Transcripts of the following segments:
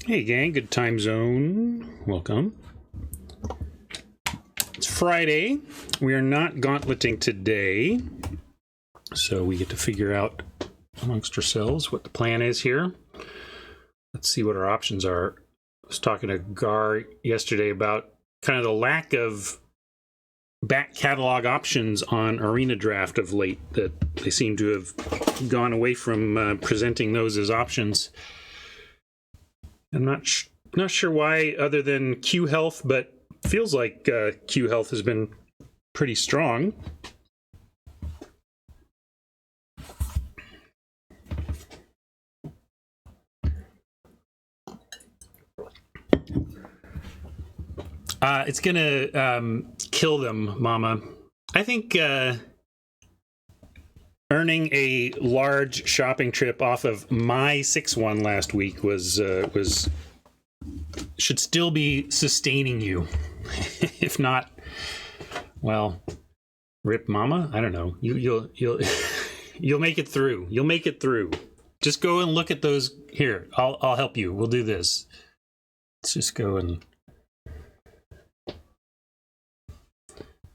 Hey gang, good time zone. Welcome. It's Friday. We are not gauntleting today, so we get to figure out amongst ourselves what the plan is here. Let's see what our options are. I was talking to Gar yesterday about kind of the lack of back catalog options on Arena Draft of late, that they seem to have gone away from presenting those as options. I'm not sure why, other than Q Health, but feels like Q Health has been pretty strong. It's gonna kill them, Mama. I think earning a large shopping trip off of my 6-1 last week was should still be sustaining you. If not, well, rip, Mama. I don't know. You'll you'll make it through. You'll make it through. Just go and look at those. Here, I'll help you. We'll do this. Let's just go and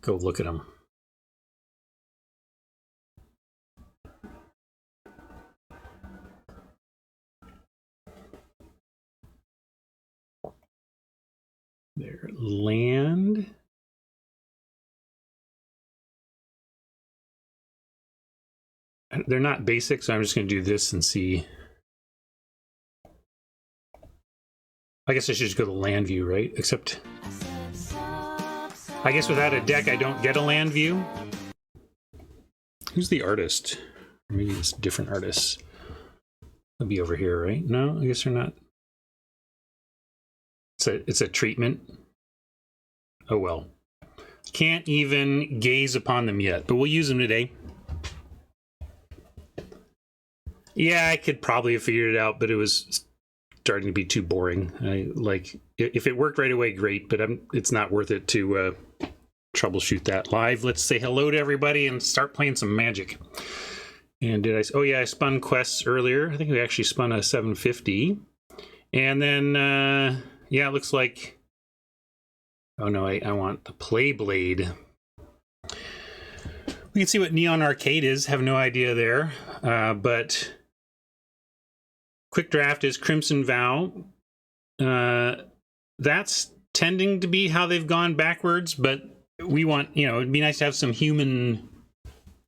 go look at them. There, land. They're not basic, so I'm just going to do this and see. I guess I should just go to land view, right? Except I guess without a deck, I don't get a land view. Who's the artist? Maybe it's different artists. They'll be over here, right? No, I guess they're not. It's a treatment. Oh well. Can't even gaze upon them yet, but we'll use them today. Yeah, I could probably have figured it out, but it was starting to be too boring. If it worked right away, great, but it's not worth it to troubleshoot that live. Let's say hello to everybody and start playing some Magic. And oh yeah, I spun quests earlier. I think we actually spun a 750. And then, yeah, it looks like, oh no, I want the Play Blade. We can see what Neon Arcade is. Have no idea there, but Quick Draft is Crimson Vow. That's tending to be how they've gone backwards, but we want, it'd be nice to have some human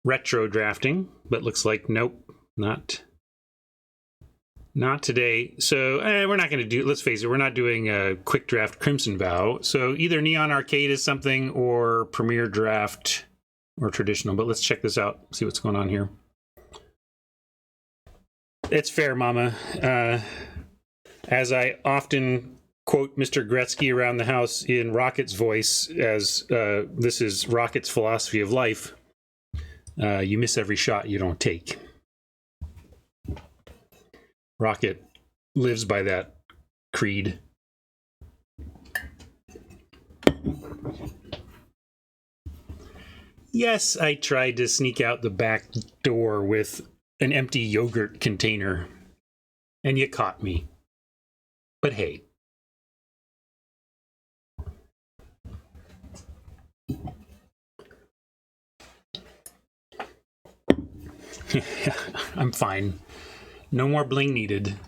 retro drafting, but looks like nope, not today. So we're not going to do, let's face it, we're not doing a Quick Draft Crimson Vow. So either Neon Arcade is something, or Premier Draft, or traditional. But let's check this out, see what's going on here. It's fair, Mama. As I often quote Mr. Gretzky around the house in Rocket's voice, as this is Rocket's philosophy of life, you miss every shot you don't take. Rocket lives by that creed. Yes, I tried to sneak out the back door with an empty yogurt container, and you caught me. But hey. I'm fine. No more bling needed.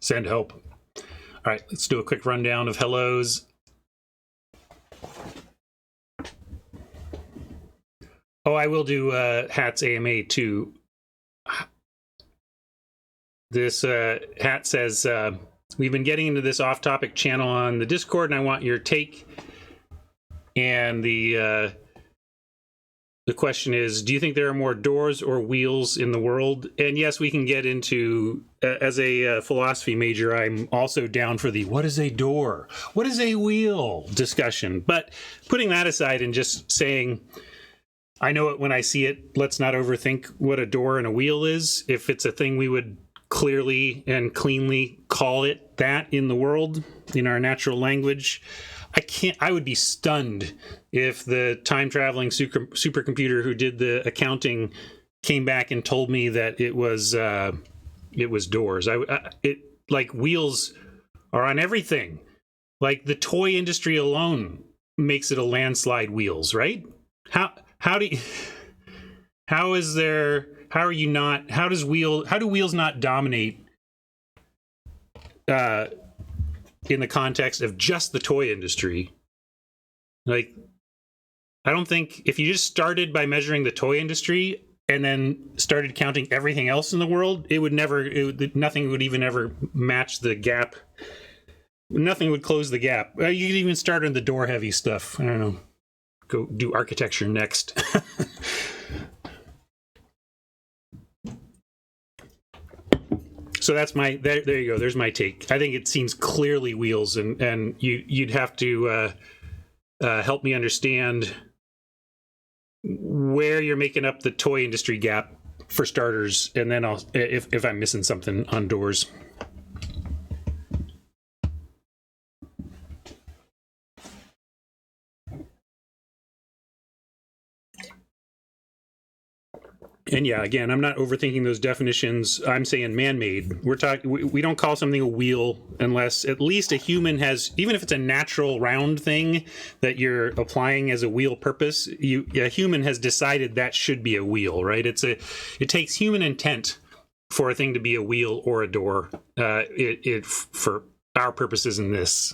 Send help. All right, let's do a quick rundown of hellos. Oh, I will do Hat's AMA too. This Hat says, we've been getting into this off-topic channel on the Discord, and I want your take. And the question is, do you think there are more doors or wheels in the world? And yes, we can get into, as a philosophy major, I'm also down for the what is a door? What is a wheel discussion. But putting that aside and just saying, I know it when I see it, let's not overthink what a door and a wheel is. If it's a thing, we would clearly and cleanly call it that in the world, in our natural language. I would be stunned if the time-traveling supercomputer who did the accounting came back and told me that it was doors. Like wheels are on everything. Like the toy industry alone makes it a landslide wheels, right? How do wheels not dominate in the context of just the toy industry? Like, I don't think if you just started by measuring the toy industry and then started counting everything else in the world, nothing would even ever match the gap. Nothing would close the gap. You could even start on the door heavy stuff. I don't know. Go do architecture next. So that's there you go. There's my take. I think it seems clearly wheels, and you'd have to help me understand where you're making up the toy industry gap for starters, and then I'll if I'm missing something on doors. And yeah, again, I'm not overthinking those definitions. I'm saying man-made. We don't call something a wheel unless at least a human has, even if it's a natural round thing that you're applying as a wheel purpose, a human has decided that should be a wheel, right? It takes human intent for a thing to be a wheel or a door. For our purposes in this,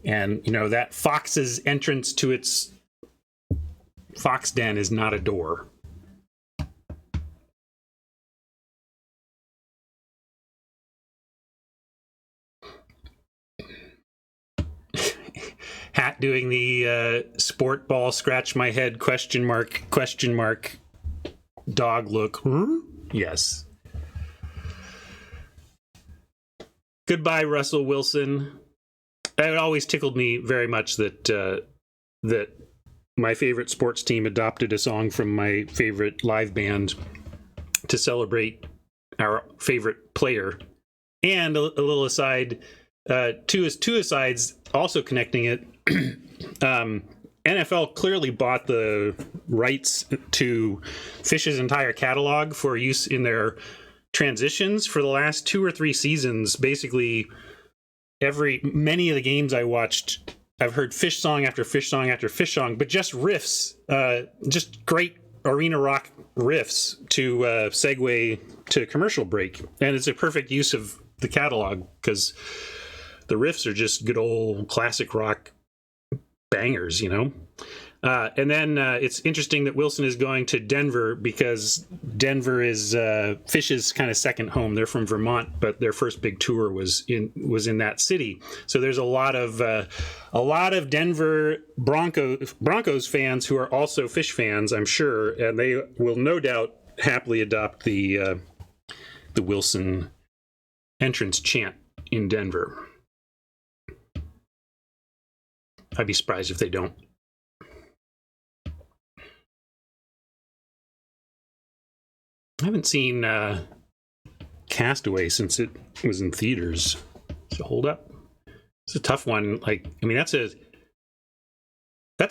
and that fox's entrance to its fox den is not a door. Hat doing the sport ball scratch my head question mark dog look. Yes. Goodbye, Russell Wilson. It always tickled me very much that my favorite sports team adopted a song from my favorite live band to celebrate our favorite player. And a little aside, two asides also connecting it. NFL clearly bought the rights to Phish's entire catalog for use in their transitions for the last 2 or 3 seasons. Basically, many of the games I watched, I've heard Phish song after Phish song after Phish song, but just riffs, just great arena rock riffs to segue to commercial break. And it's a perfect use of the catalog because the riffs are just good old classic rock bangers, and then it's interesting that Wilson is going to Denver because Denver is Phish's kind of second home. They're from Vermont, but their first big tour was in that city. So there's a lot of Denver Broncos fans who are also Phish fans, I'm sure, and they will no doubt happily adopt the Wilson entrance chant in Denver. I'd be surprised if they don't. I haven't seen Castaway since it was in theaters. Does it hold up? It's a tough one. That's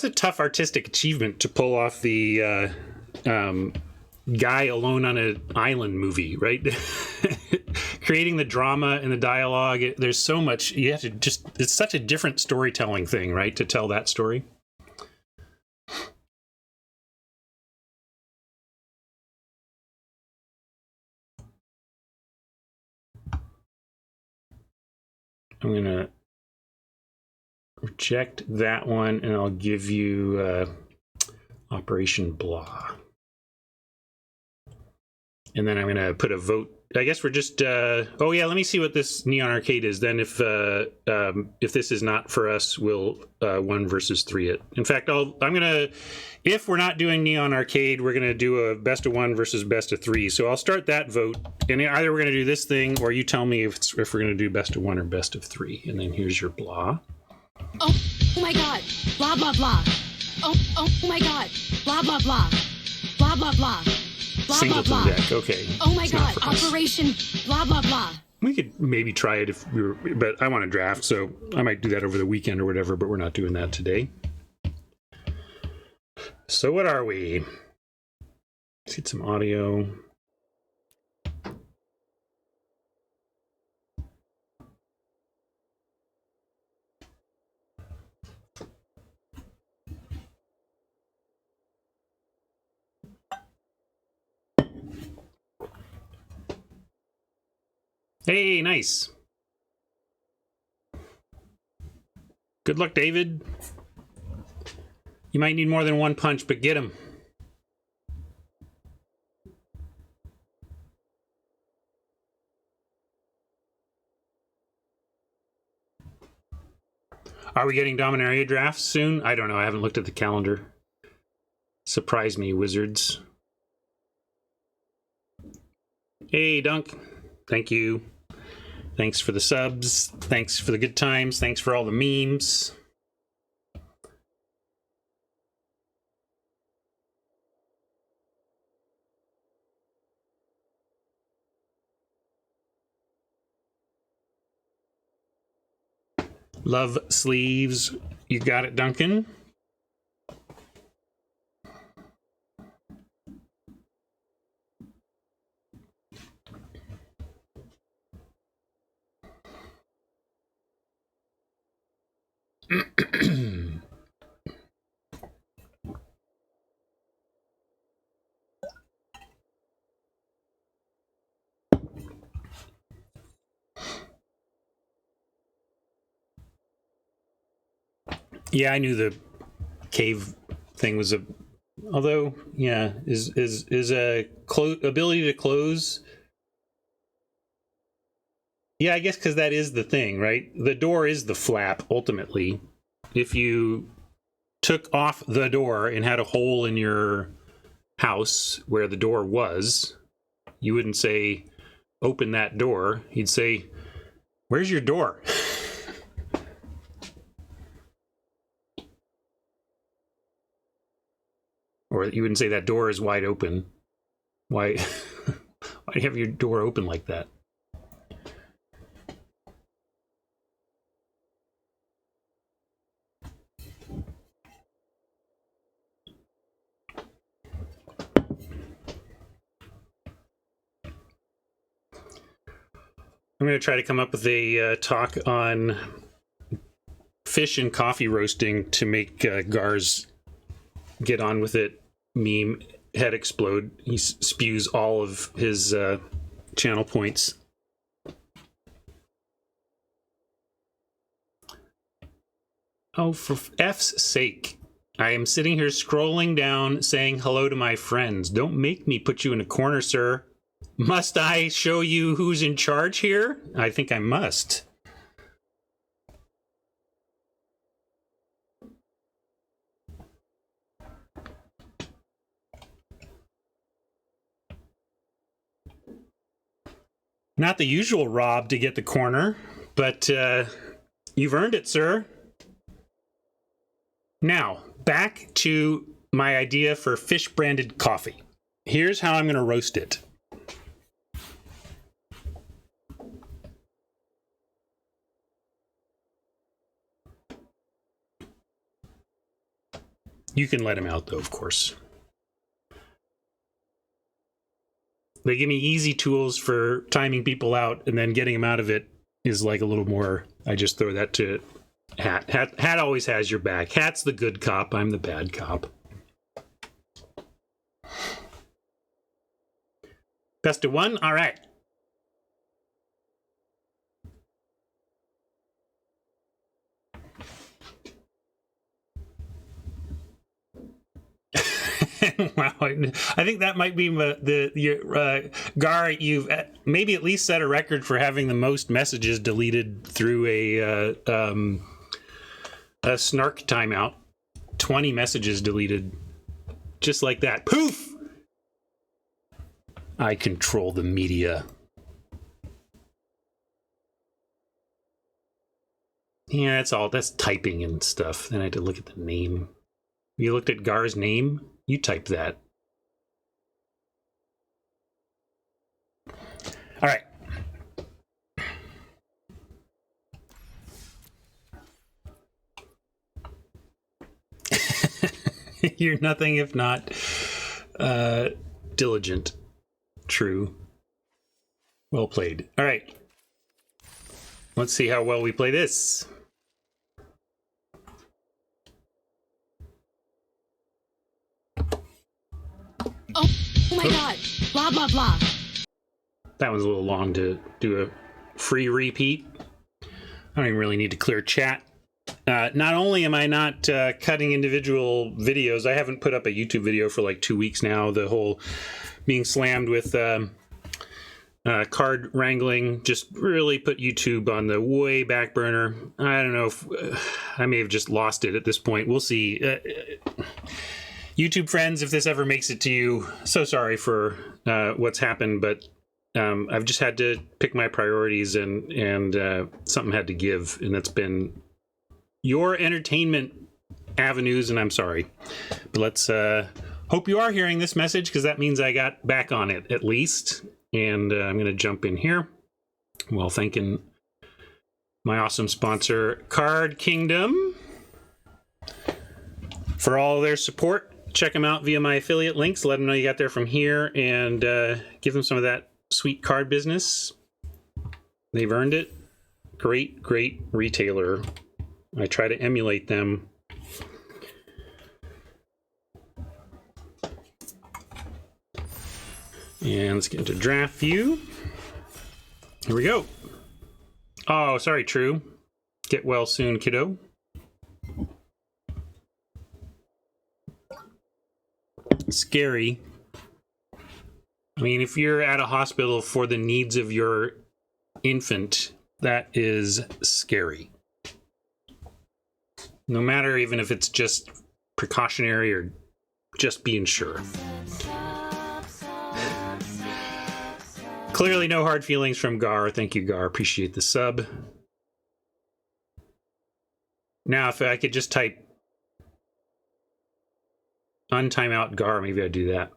a tough artistic achievement to pull off the guy alone on an island movie, right? Creating the drama and the dialogue. There's so much. You have to it's such a different storytelling thing, right? To tell that story. I'm going to reject that one and I'll give you Operation Blah. And then I'm going to put a vote. I guess we're just, let me see what this Neon Arcade is. Then if this is not for us, we'll 1 versus 3 it. In fact, if we're not doing Neon Arcade, we're going to do a best of 1 versus best of 3. So I'll start that vote. And either we're going to do this thing or you tell me if we're going to do best of 1 or best of 3. And then here's your blah. Oh my God. Blah, blah, blah. Oh my God. Blah, blah, blah. Blah, blah, blah. Blah, Singleton blah, blah. deck, okay. Oh my God, Operation blah, blah, blah. We could maybe try it if we were, but I want to draft, so I might do that over the weekend or whatever, but we're not doing that today. So what are we? Let's get some audio. Hey, nice. Good luck, David. You might need more than one punch, but get him. Are we getting Dominaria drafts soon? I don't know. I haven't looked at the calendar. Surprise me, wizards. Hey, Dunk. Thank you. Thanks for the subs. Thanks for the good times. Thanks for all the memes. Love sleeves. You got it, Duncan. Yeah, I knew the cave thing was a. Although, yeah, is a ability to close. Yeah, I guess because that is the thing, right? The door is the flap, ultimately. If you took off the door and had a hole in your house where the door was, you wouldn't say, open that door. You'd say, where's your door? Or you wouldn't say that door is wide open. Why, why do you have your door open like that? I'm going to try to come up with a talk on fish and coffee roasting to make Gar's get on with it meme head explode. He spews all of his channel points. Oh, for F's sake. I am sitting here scrolling down saying hello to my friends. Don't make me put you in a corner, sir. Must I show you who's in charge here? I think I must. Not the usual Rob to get the corner, but you've earned it, sir. Now, back to my idea for fish-branded coffee. Here's how I'm going to roast it. You can let him out, though, of course. They give me easy tools for timing people out, and then getting them out of it is like a little more. I just throw that to Hat. Hat always has your back. Hat's the good cop. I'm the bad cop. Best of one? All right. Wow, I think that might be Gar. You've maybe at least set a record for having the most messages deleted through a snark timeout. 20 messages deleted, just like that. Poof! I control the media. Yeah, that's all. That's typing and stuff. Then I had to look at the name. You looked at Gar's name? You typed that. All right. You're nothing if not diligent. True. Well played. All right. Let's see how well we play this. Oh my god. Blah, blah, blah. That one's a little long to do free repeat. I don't even really need to clear chat. Not only am I not cutting individual videos, I haven't put up a YouTube video for like 2 weeks now. The whole being slammed with card wrangling just really put YouTube on the way back burner. I don't know if I may have just lost it at this point. We'll see. YouTube friends, if this ever makes it to you, so sorry for what's happened, but I've just had to pick my priorities, and something had to give, and that's been your entertainment avenues, and I'm sorry. But let's hope you are hearing this message, because that means I got back on it at least. And I'm going to jump in here while thanking my awesome sponsor, Card Kingdom, for all their support. Check them out via my affiliate links. Let them know you got there from here, and give them some of that sweet card business. They've earned it. Great, great retailer. I try to emulate them. And let's get into draft view. Here we go. Oh, sorry, True. Get well soon, kiddo. Scary. I mean, if you're at a hospital for the needs of your infant, that is scary. No matter even if it's just precautionary or just being sure. Clearly no hard feelings from Gar. Thank you, Gar. Appreciate the sub. Now, if I could just type untimeout Gar, maybe I'd do that.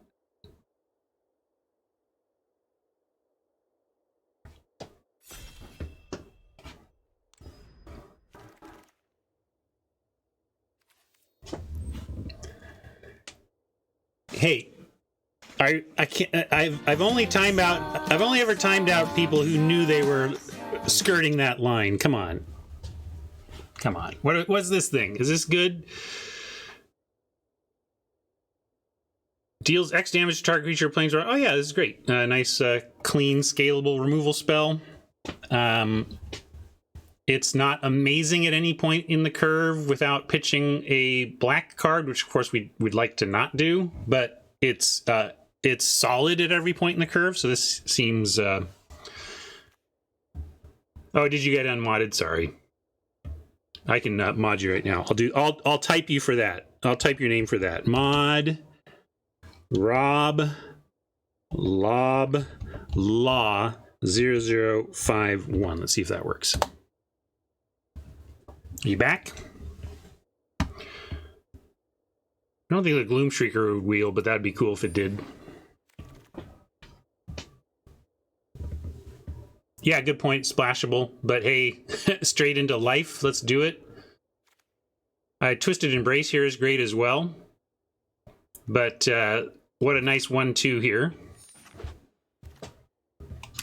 Hey, I can't. I've only ever timed out people who knew they were skirting that line. Come on. What's this thing? Is this good? Deals X damage to target creature planeswalker. Oh yeah, this is great. Nice, clean, scalable removal spell. It's not amazing at any point in the curve without pitching a black card, which of course we'd like to not do, but it's solid at every point in the curve. So this seems. Oh, did you get unmodded? Sorry. I can mod you right now. I'll type you for that. I'll type your name for that. Mod Rob Lob Law 0051. Let's see if that works. Are you back? I don't think the Gloom Shrieker would wheel, but that'd be cool if it did. Yeah, good point. Splashable, but hey, straight into life. Let's do it. Twisted Embrace here is great as well. But what a nice 1-2 here.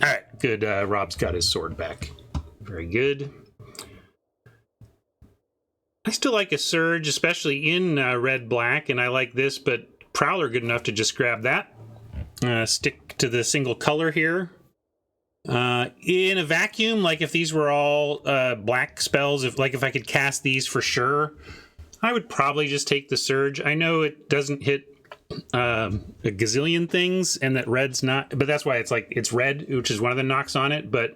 All right, good. Rob's got his sword back. Very good. I still like a Surge, especially in red-black, and I like this, but Prowler good enough to just grab that. Stick to the single color here. In a vacuum, like if these were all black spells, if I could cast these for sure, I would probably just take the Surge. I know it doesn't hit a gazillion things, and that red's not, but that's why it's red, which is one of the knocks on it. But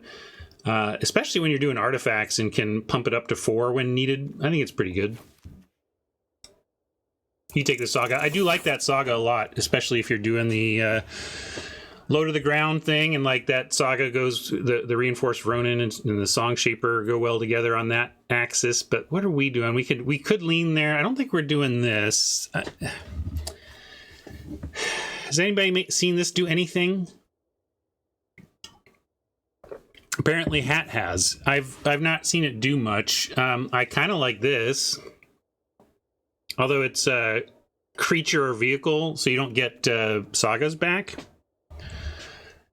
especially when you're doing artifacts and can pump it up to 4 when needed, I think it's pretty good. You take the Saga. I do like that Saga a lot, especially if you're doing the low to the ground thing, and like that Saga goes, the reinforced Ronin and the Song Shaper go well together on that axis. But what are we doing? We could lean there. I don't think we're doing this. Has anybody seen this do anything? Apparently Hat has. I've not seen it do much. I kind of like this, although it's a creature or vehicle, so you don't get Sagas back.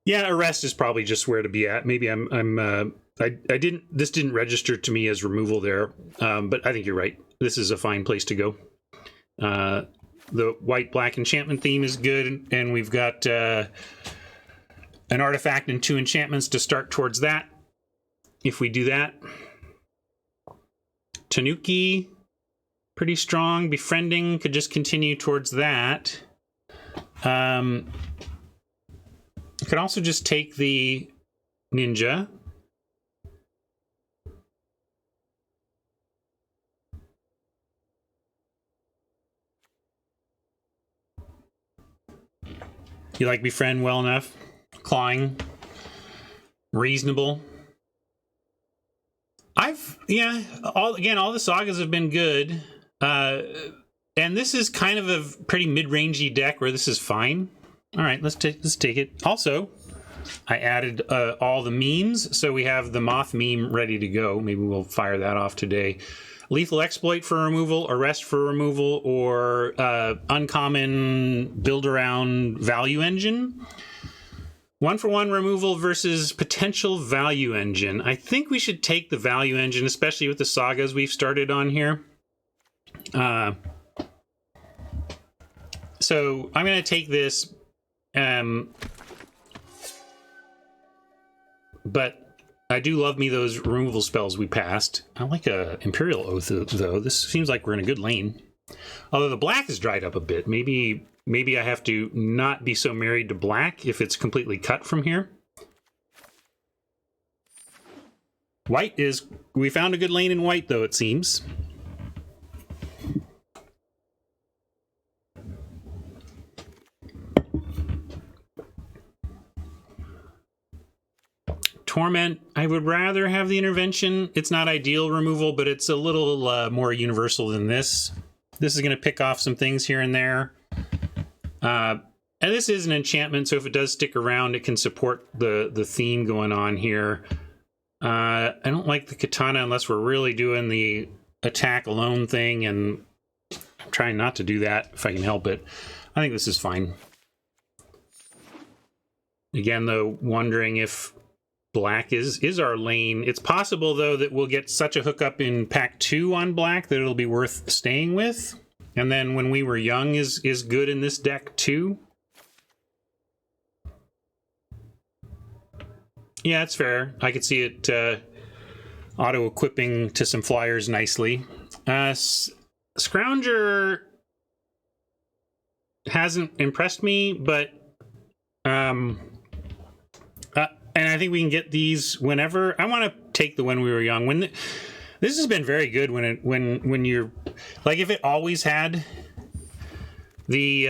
Yeah, Arrest is probably just where to be at. Maybe this didn't register to me as removal there, but I think you're right. This is a fine place to go. The white-black enchantment theme is good, and we've got an artifact and 2 enchantments to start towards that. if we do that. Tanuki, pretty strong. Befriending could just continue towards that. Could also just take the ninja. You like befriend well enough? Clawing. Reasonable. All the sagas have been good. And this is kind of a pretty mid-rangey deck where this is fine. All right, let's take it. Also, I added all the memes, so we have the moth meme ready to go. Maybe we'll fire that off today. Lethal exploit for removal, arrest for removal, or uncommon build around value engine. 1-for-1 removal versus potential value engine. I think we should take the value engine, especially with the sagas we've started on here. So I'm going to take this, but I do love me those removal spells we passed. I like a Imperial Oath, though. This seems like we're in a good lane. Although the black is dried up a bit. Maybe I have to not be so married to black if it's completely cut from here. White is... We found a good lane in white, though, it seems. Torment, I would rather have the intervention. It's not ideal removal, but it's a little more universal than this. This is going to pick off some things here and there. And this is an enchantment, so if it does stick around, it can support the theme going on here. I don't like the katana unless we're really doing the attack alone thing, and I'm trying not to do that if I can help it. I think this is fine. Again, though, wondering if black is our lane. It's possible, though, that we'll get such a hookup in pack 2 on black that it'll be worth staying with. And then When We Were Young is good in this deck, too. Yeah, it's fair. I could see it auto-equipping to some flyers nicely. Scrounger hasn't impressed me, but... and I think we can get these whenever. I want to take the When We Were Young. This has been very good when you're like, if it always had the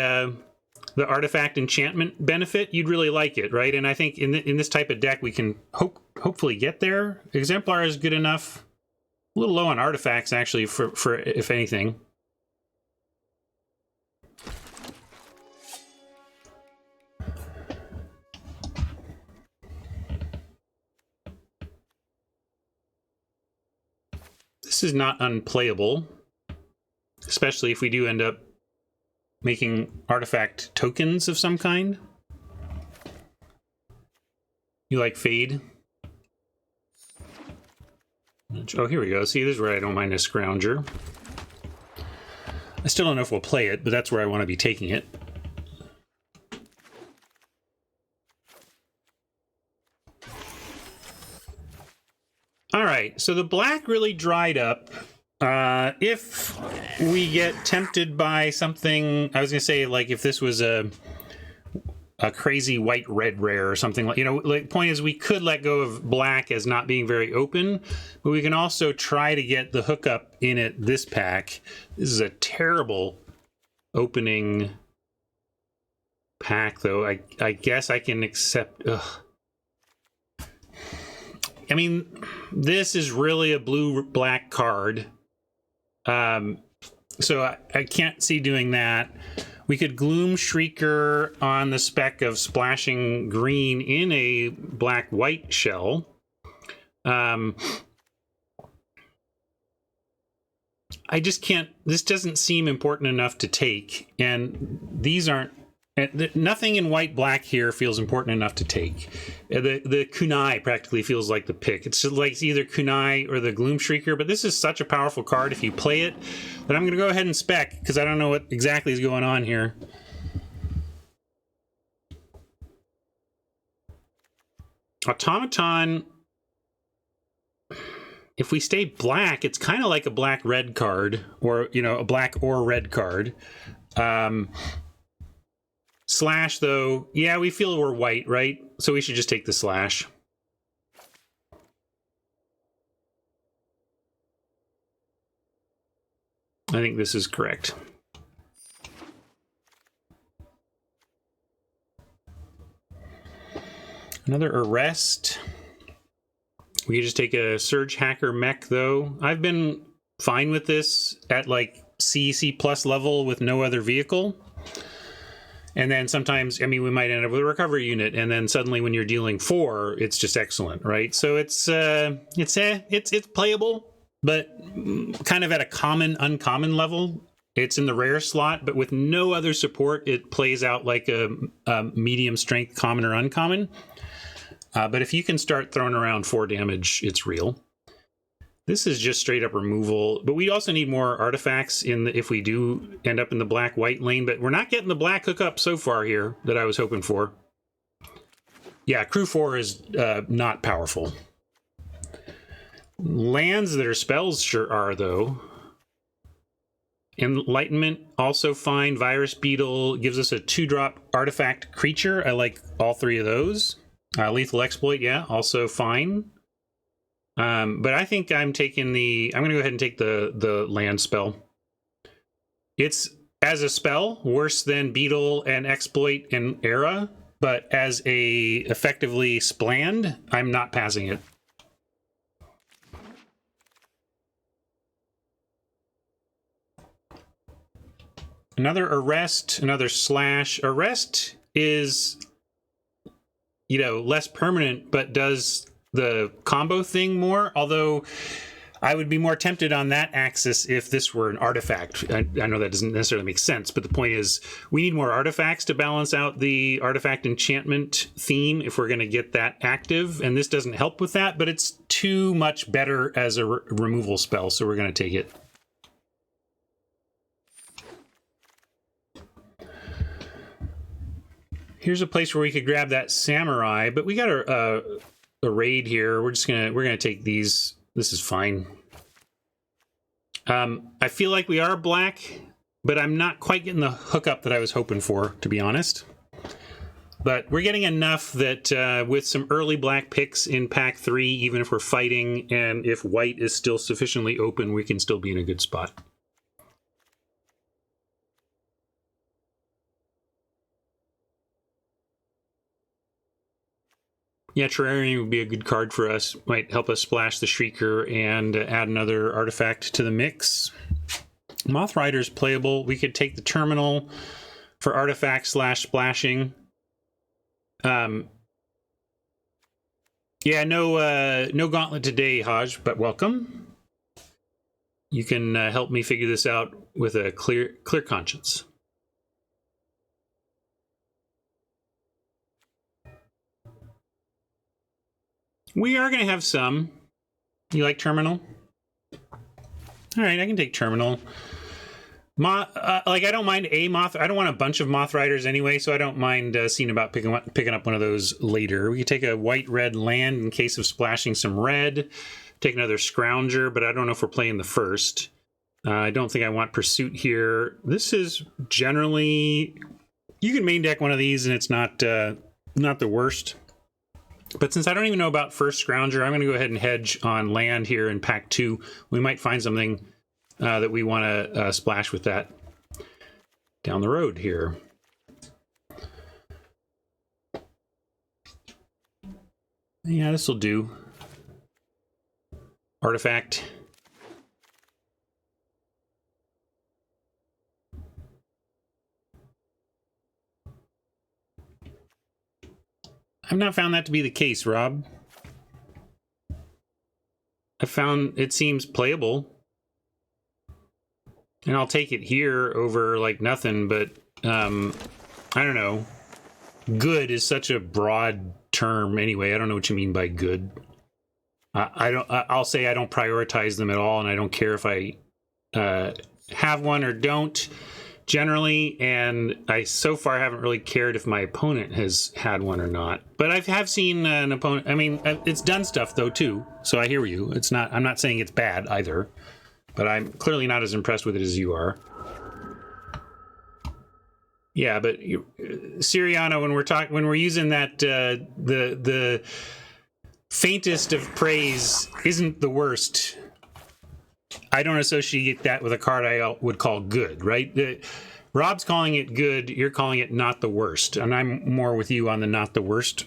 artifact enchantment benefit, you'd really like it, right? And I think in this type of deck we can hopefully get there. Exemplar is good enough. A little low on artifacts actually for if anything. This is not unplayable, especially if we do end up making artifact tokens of some kind. You like Fade? Oh, here we go. See, this is where I don't mind a Scrounger. I still don't know if we'll play it, but that's where I want to be taking it. All right, so the black really dried up. If we get tempted by something, I was gonna say, like if this was a crazy white-red rare or something, like, you know, like, point is we could let go of black as not being very open, but we can also try to get the hookup in it this pack. This is a terrible opening pack, though. I guess I can accept. Ugh. I mean, this is really a blue-black card. So I can't see doing that. We could Gloom Shrieker on the spec of splashing green in a black-white shell. I just can't... This doesn't seem important enough to take, and these aren't... Nothing in white-black here feels important enough to take. The Kunai practically feels like the pick. It's just like it's either Kunai or the Gloom Shrieker, but this is such a powerful card if you play it that I'm going to go ahead and spec because I don't know what exactly is going on here. Automaton if we stay black, it's kind of like a black-red card, or, you know, a black or red card. Slash, though, yeah, we feel we're white, right? So we should just take the slash. I think this is correct. Another arrest. We could just take a Surge Hacker mech, though. I've been fine with this at like C plus level with no other vehicle. And then sometimes, I mean, we might end up with a recovery unit, and then suddenly when you're dealing 4, it's just excellent, right? So it's playable, but kind of at a common, uncommon level. It's in the rare slot, but with no other support, it plays out like a medium strength common or uncommon. But if you can start throwing around 4 damage, it's real. This is just straight up removal, but we also need more artifacts if we do end up in the black-white lane, but we're not getting the black hookup so far here that I was hoping for. Yeah, Crew 4 is not powerful. Lands that are spells sure are, though. Enlightenment, also fine. Virus Beetle gives us a 2-drop artifact creature. I like all 3 of those. Lethal Exploit, yeah, also fine. But I think I'm going to go ahead and take the land spell. It's, as a spell, worse than Beetle and Exploit and Era, but as a effectively spland, I'm not passing it. Another arrest, another slash. Arrest is, you know, less permanent, but does the combo thing more, although I would be more tempted on that axis if this were an artifact. I know that doesn't necessarily make sense, but the point is we need more artifacts to balance out the artifact enchantment theme if we're going to get that active, and this doesn't help with that, but it's too much better as a removal spell, so we're going to take it. Here's a place where we could grab that samurai, but we got a raid here. We're gonna take these. This is fine. I feel like we are black, but I'm not quite getting the hookup that I was hoping for, to be honest. But we're getting enough that with some early black picks in pack 3, even if we're fighting, and if white is still sufficiently open, we can still be in a good spot. Yeah, Terrarium would be a good card for us. Might help us splash the Shrieker and add another artifact to the mix. Moth Rider's playable. We could take the Terminal for artifact / splashing. Yeah, no gauntlet today, Haj, but welcome. You can help me figure this out with a clear conscience. We are going to have some. You like Terminal? All right, I can take Terminal. I don't mind a Moth. I don't want a bunch of Moth Riders anyway, so I don't mind seeing about picking up one of those later. We can take a white-red land in case of splashing some red. Take another Scrounger, but I don't know if we're playing the first. I don't think I want Pursuit here. This is generally... You can main deck one of these, and it's not the worst. But since I don't even know about first Scrounger, I'm going to go ahead and hedge on land here in pack 2. We might find something that we want to splash with that down the road here. Yeah, this will do. Artifact. I've not found that to be the case, Rob. I found it seems playable. And I'll take it here over like nothing, but I don't know. Good is such a broad term anyway. I don't know what you mean by good. I'll say I don't prioritize them at all, and I don't care if I have one or don't. generally, and I so far haven't really cared if my opponent has had one or not. But I have seen an opponent. I mean, it's done stuff though too. So I hear you. It's not. I'm not saying it's bad either, but I'm clearly not as impressed with it as you are. Yeah, but Siriano, when we're using that the faintest of praise isn't the worst. I don't associate that with a card I would call good, right? Rob's calling it good. You're calling it not the worst. And I'm more with you on the not the worst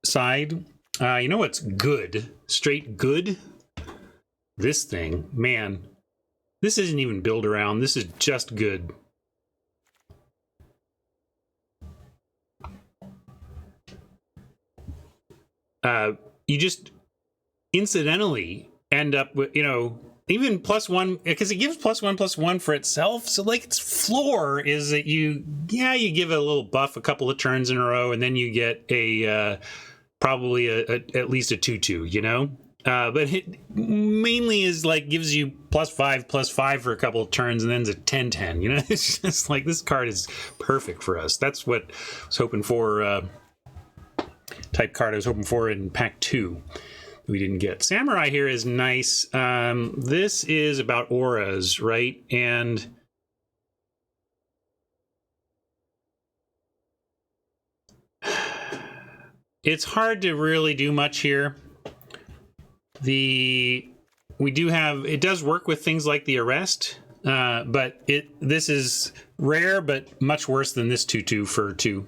side. You know what's good? Straight good? This thing. Man, this isn't even build around. This is just good. You just incidentally end up with, even +1, because it gives +1/+1 for itself. So like its floor is that you give it a little buff a couple of turns in a row, and then you get a probably at least a 2/2, but it mainly is like gives you +5/+5 for a couple of turns, and then it's a 10/10. It's just like this card is perfect for us. That's what I was hoping for. Type card I was hoping for in pack 2. We didn't get. Samurai here is nice. This is about auras, right? And it's hard to really do much here. It does work with things like the arrest, but this is rare, but much worse than this 2/2 for 2.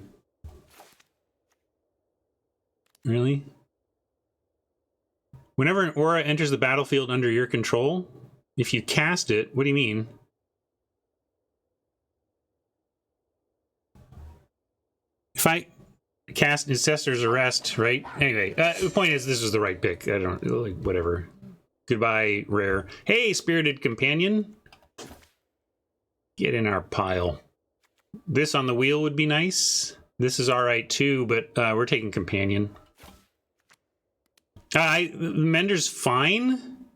Really? Whenever an aura enters the battlefield under your control, if you cast it, what do you mean? If I cast Ancestor's Arrest, right? Anyway, the point is this was the right pick. I don't, like, whatever. Goodbye, rare. Hey, Spirited Companion. Get in our pile. This on the wheel would be nice. This is all right too, but we're taking Companion. Mender's fine,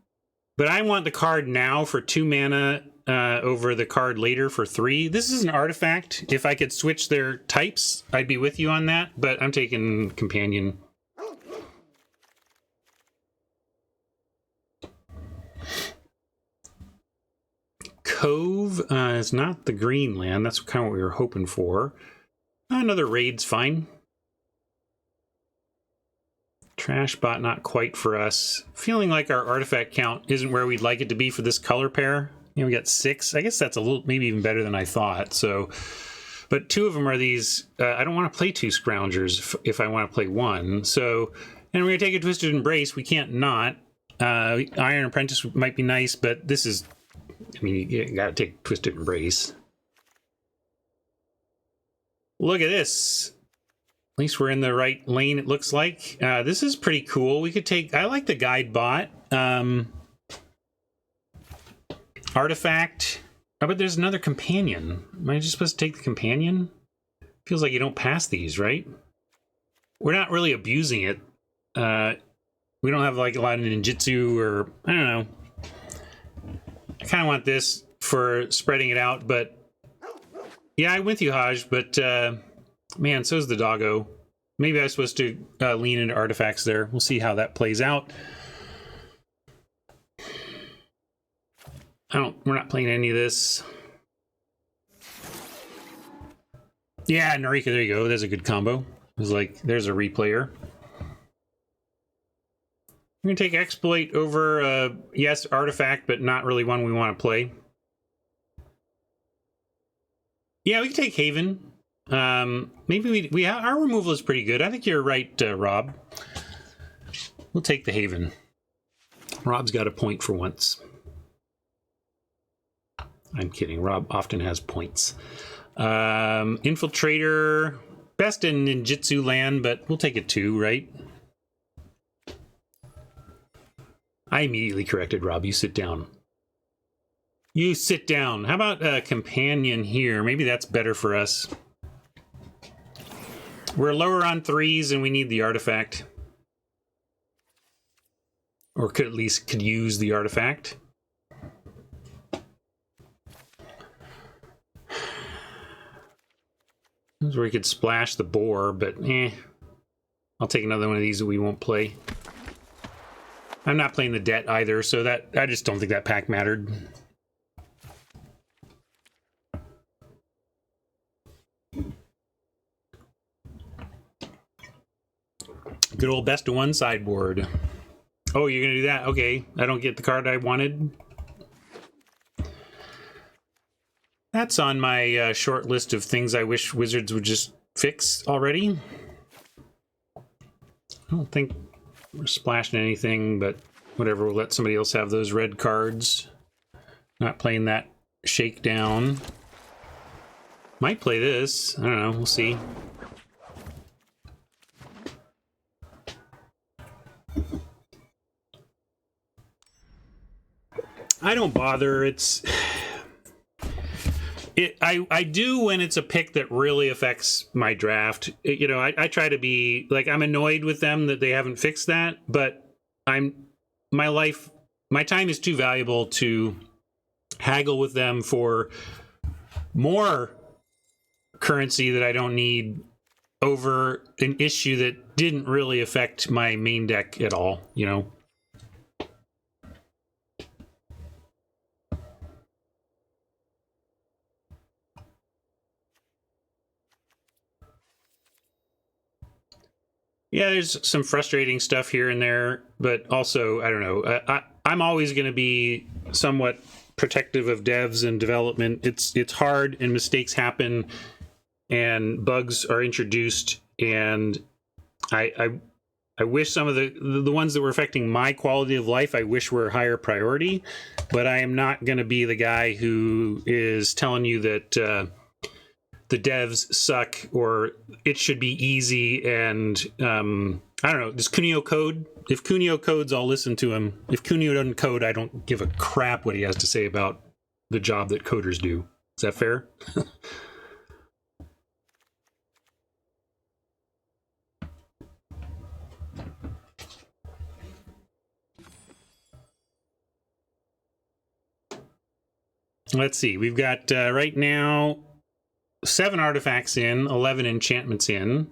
but I want the card now for 2 mana over the card later for 3. This is an artifact. If I could switch their types, I'd be with you on that, but I'm taking Companion. Cove is not the green land. That's kind of what we were hoping for. Another raid's fine. Trash bot, not quite for us. Feeling like our artifact count isn't where we'd like it to be for this color pair. We got 6. I guess that's a little, maybe even better than I thought. So, but 2 of them are these. I don't want to play 2 Scroungers if I want to play 1. So, and we're going to take a Twisted Embrace. We can't not. Iron Apprentice might be nice, but this is, I mean, you got to take Twisted Embrace. Look at this. At least we're in the right lane, it looks like. This is pretty cool. We could take... I like the Guide Bot. Artifact. Oh, but there's another Companion. Am I just supposed to take the Companion? Feels like you don't pass these, right? We're not really abusing it. We don't have like a lot of ninjutsu or... I don't know. I kind of want this for spreading it out, but... Yeah, I'm with you, Haj, but... Man, so's the doggo. Maybe I was supposed to lean into artifacts there. We'll see how that plays out. We're not playing any of this. Yeah, Narika, there you go. There's a good combo. It's like, there's a replayer. I'm going to take Exploit over, yes, artifact, but not really one we want to play. Yeah, we can take Haven. Maybe our removal is pretty good. I think you're right, Rob. We'll take the Haven. Rob's got a point for once. I'm kidding. Rob often has points. Infiltrator, best in ninjutsu land, but we'll take it too, right? I immediately corrected Rob. You sit down. You sit down. How about a Companion here? Maybe that's better for us. We're lower on 3s and we need the artifact. Or could use the artifact. This is where we could splash the boar, but I'll take another one of these that we won't play. I'm not playing the debt either, so that I just don't think that pack mattered. Good old best of one sideboard. Oh, you're gonna do that? Okay, I don't get the card I wanted. That's on my short list of things I wish Wizards would just fix already. I don't think we're splashing anything, but whatever, we'll let somebody else have those red cards. Not playing that shakedown. Might play this. I don't know, we'll see. I don't bother. I do when it's a pick that really affects my draft. You know, I try to be like, I'm annoyed with them that they haven't fixed that, but my time is too valuable to haggle with them for more currency that I don't need over an issue that didn't really affect my main deck at all, you know? Yeah, there's some frustrating stuff here and there, but also, I don't know. I'm always going to be somewhat protective of devs and development. It's hard, and mistakes happen, and bugs are introduced, and I wish some of the ones that were affecting my quality of life, I wish were a higher priority, but I am not going to be the guy who is telling you that the devs suck or it should be easy. And I don't know, does Cuneo code? If Cuneo codes, I'll listen to him. If Cuneo doesn't code, I don't give a crap what he has to say about the job that coders do. Is that fair? Let's see. We've got right now 7 artifacts in, 11 enchantments in.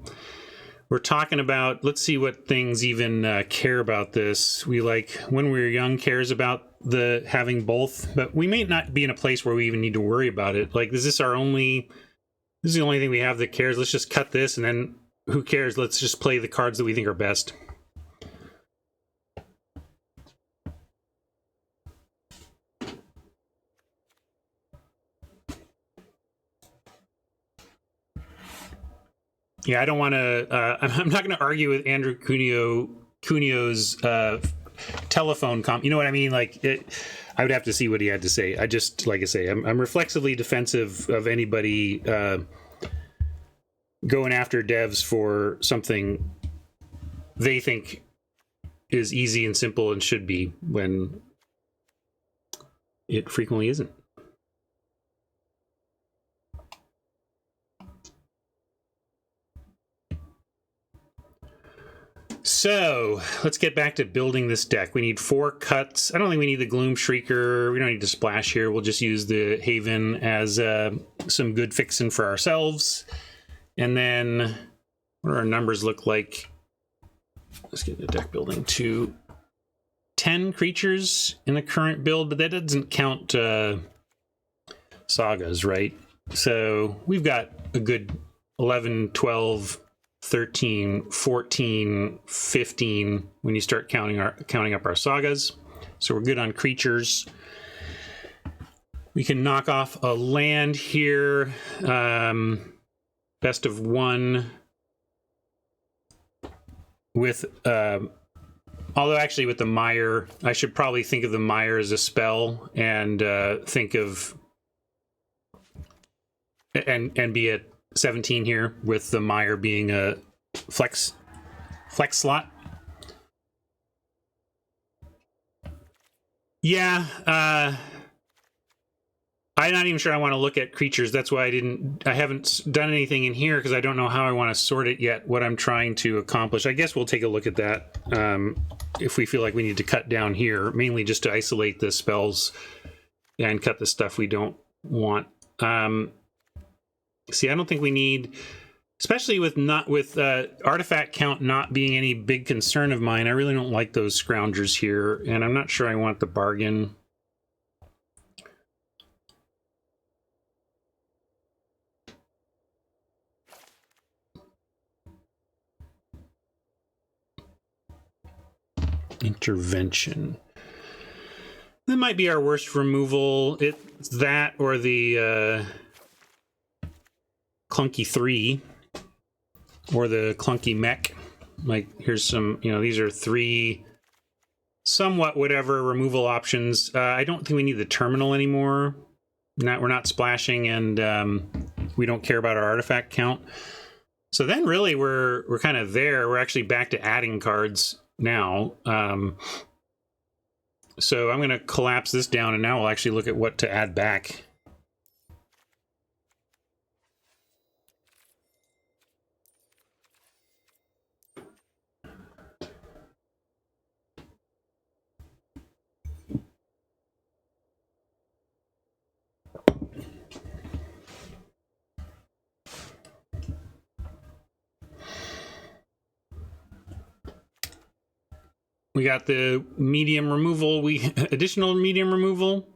We're talking about, let's see what things even care about this. We like When We Were Young cares about the having both, but we may not be in a place where we even need to worry about it. Like, is this the only thing we have that cares? Let's just cut this, and then who cares? Let's just play the cards that we think are best. Yeah, I don't want to. I'm not going to argue with Andrew Cuneo's telephone You know what I mean? Like, I would have to see what he had to say. I just, like I say, I'm reflexively defensive of anybody going after devs for something they think is easy and simple and should be, when it frequently isn't. So let's get back to building this deck. We need 4 cuts. I don't think we need the Gloom Shrieker. We don't need to splash here. We'll just use the Haven as some good fixing for ourselves. And then what do our numbers look like? Let's get the deck building to 10 creatures in the current build, but that doesn't count sagas, right? So we've got a good 11, 12, 13, 14, 15 when you start counting up our sagas. So we're good on creatures. We can knock off a land here. Best of 1 with although actually with the Mire, I should probably think of the Mire as a spell and think of and be at 17 here, with the Mire being a flex slot. Yeah, I'm not even sure I want to look at creatures. That's why I haven't done anything in here, because I don't know how I want to sort it yet, what I'm trying to accomplish. I guess we'll take a look at that if we feel like we need to cut down here, mainly just to isolate the spells and cut the stuff we don't want. See, I don't think we need especially with artifact count not being any big concern of mine. I really don't like those scroungers here, and I'm not sure I want the bargain. Intervention. That might be our worst removal. It's that or the clunky 3 or the clunky mech. Like, here's some, these are 3 somewhat whatever removal options. I don't think we need the terminal anymore. We're not splashing, and we don't care about our artifact count. So then really we're kind of there. We're actually back to adding cards now. So I'm going to collapse this down, and now we'll actually look at what to add back. We got the medium removal. Additional medium removal.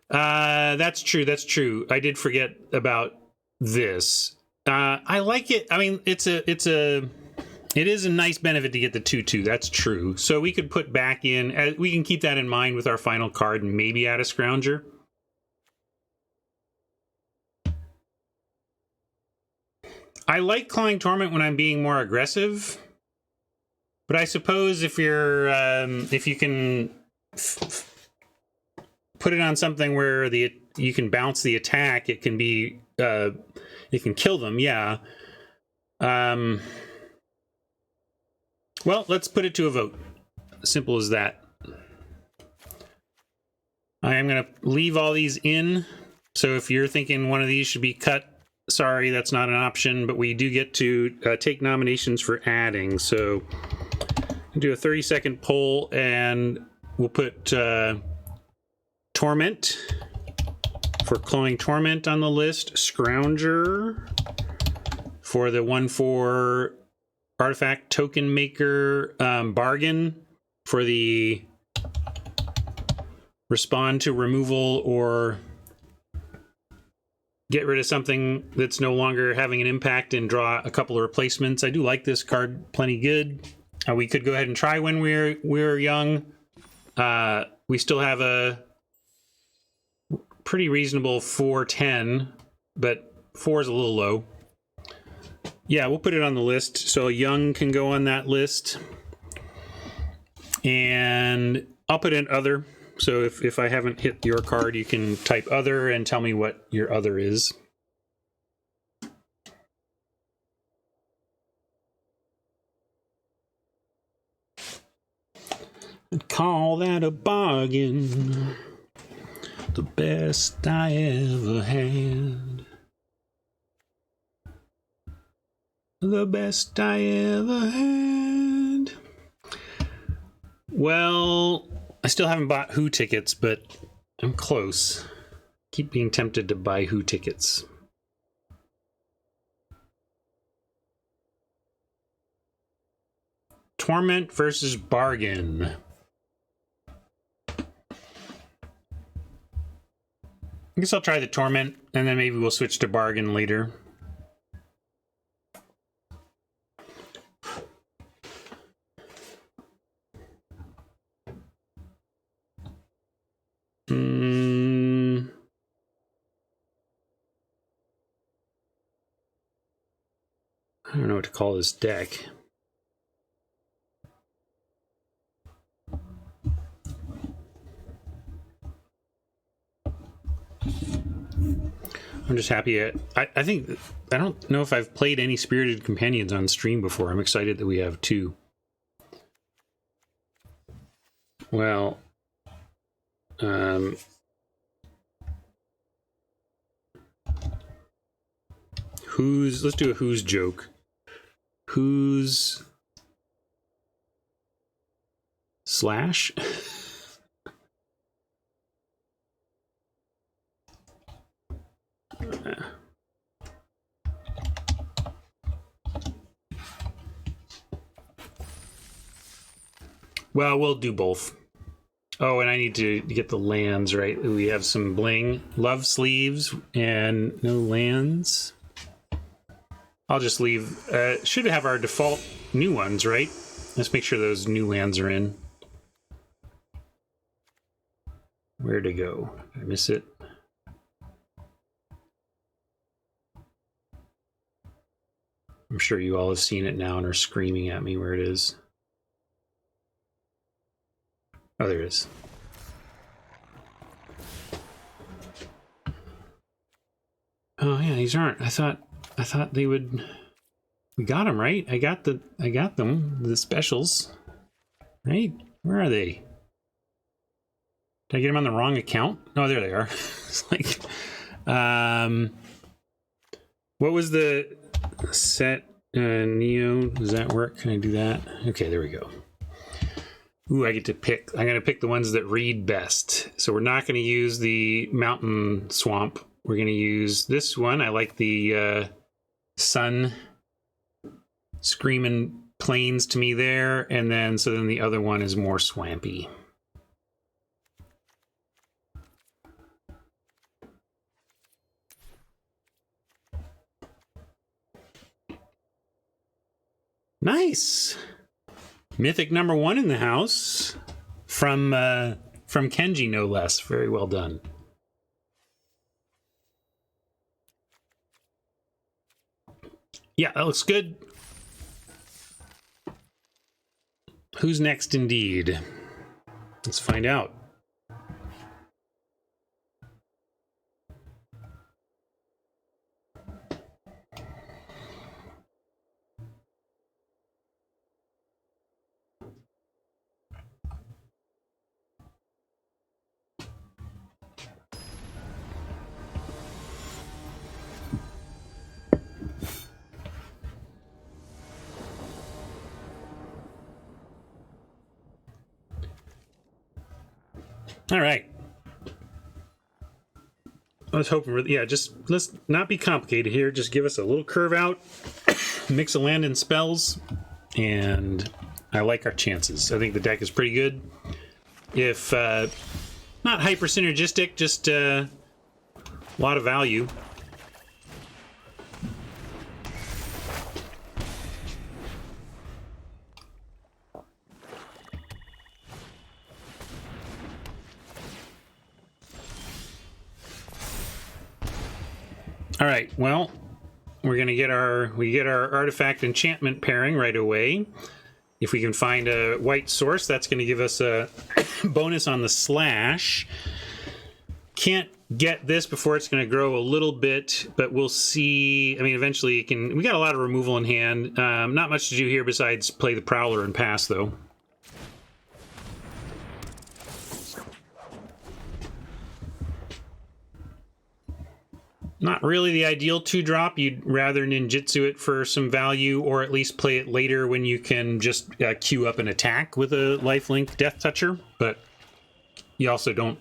That's true. That's true. I did forget about this. I like it. I mean, it is a nice benefit to get the 2/2. That's true. So we could put back in. We can keep that in mind with our final card and maybe add a scrounger. I like Clawing Torment when I'm being more aggressive. But I suppose if you can put it on something where you can bounce the attack, it can be it can kill them. Yeah. Well, let's put it to a vote. Simple as that. I am going to leave all these in. So if you're thinking one of these should be cut, sorry, that's not an option. But we do get to take nominations for adding. So do a 30-second poll, and we'll put Torment for Clawing Torment on the list, Scrounger for the 1/4 Artifact Token Maker, Bargain for the respond to removal or get rid of something that's no longer having an impact and draw a couple of replacements. I do like this card plenty good. We could go ahead and try when we're young. We still have a pretty reasonable 4/10, but 4 is a little low. Yeah, we'll put it on the list. So young can go on that list. And I'll put in other. So if I haven't hit your card, you can type other and tell me what your other is. I'd call that a bargain. The best I ever had. The best I ever had. Well, I still haven't bought Who tickets, but I'm close. Keep being tempted to buy Who tickets. Torment versus Bargain. I guess I'll try the Torment, and then maybe we'll switch to Bargain later. I don't know what to call this deck. I'm just happy. I think, I don't know if I've played any Spirited Companions on stream before. I'm excited that we have 2. Well, let's do a who's joke. Who's slash? Well, we'll do both. Oh, and I need to get the lands right. We have some bling, love sleeves, and no lands. I'll just leave. Should have our default new ones, right? Let's make sure those new lands are in. Where to go? Did I miss it? I'm sure you all have seen it now and are screaming at me where it is. Oh, there it is. Oh yeah, these aren't. I thought they would. We got them right. I got them. The specials, right? Where are they? Did I get them on the wrong account? Oh, there they are. It's like, what was the set Neo? Does that work? Can I do that? Okay, there we go. Ooh, I get to pick. I'm going to pick the ones that read best. So we're not going to use the mountain swamp. We're going to use this one. I like the sun screaming plains to me there. And then, so then the other one is more swampy. Nice. Mythic #1 in the house from Kenji, no less. Very well done. Yeah, that looks good. Who's next indeed? Let's find out. All right. I was hoping for, yeah, just let's not be complicated here. Just give us a little curve out, mix a land and spells, and I like our chances. I think the deck is pretty good. If not hyper synergistic, just a lot of value. All right, well, we're gonna get our artifact enchantment pairing right away. If we can find a white source, that's gonna give us a bonus on the slash. Can't get this before it's gonna grow a little bit, but we'll see. I mean, eventually it can. We got a lot of removal in hand. Not much to do here besides play the Prowler and pass, though. Not really the ideal 2-drop. You'd rather ninjutsu it for some value, or at least play it later when you can just queue up an attack with a lifelink Death Toucher. But you also don't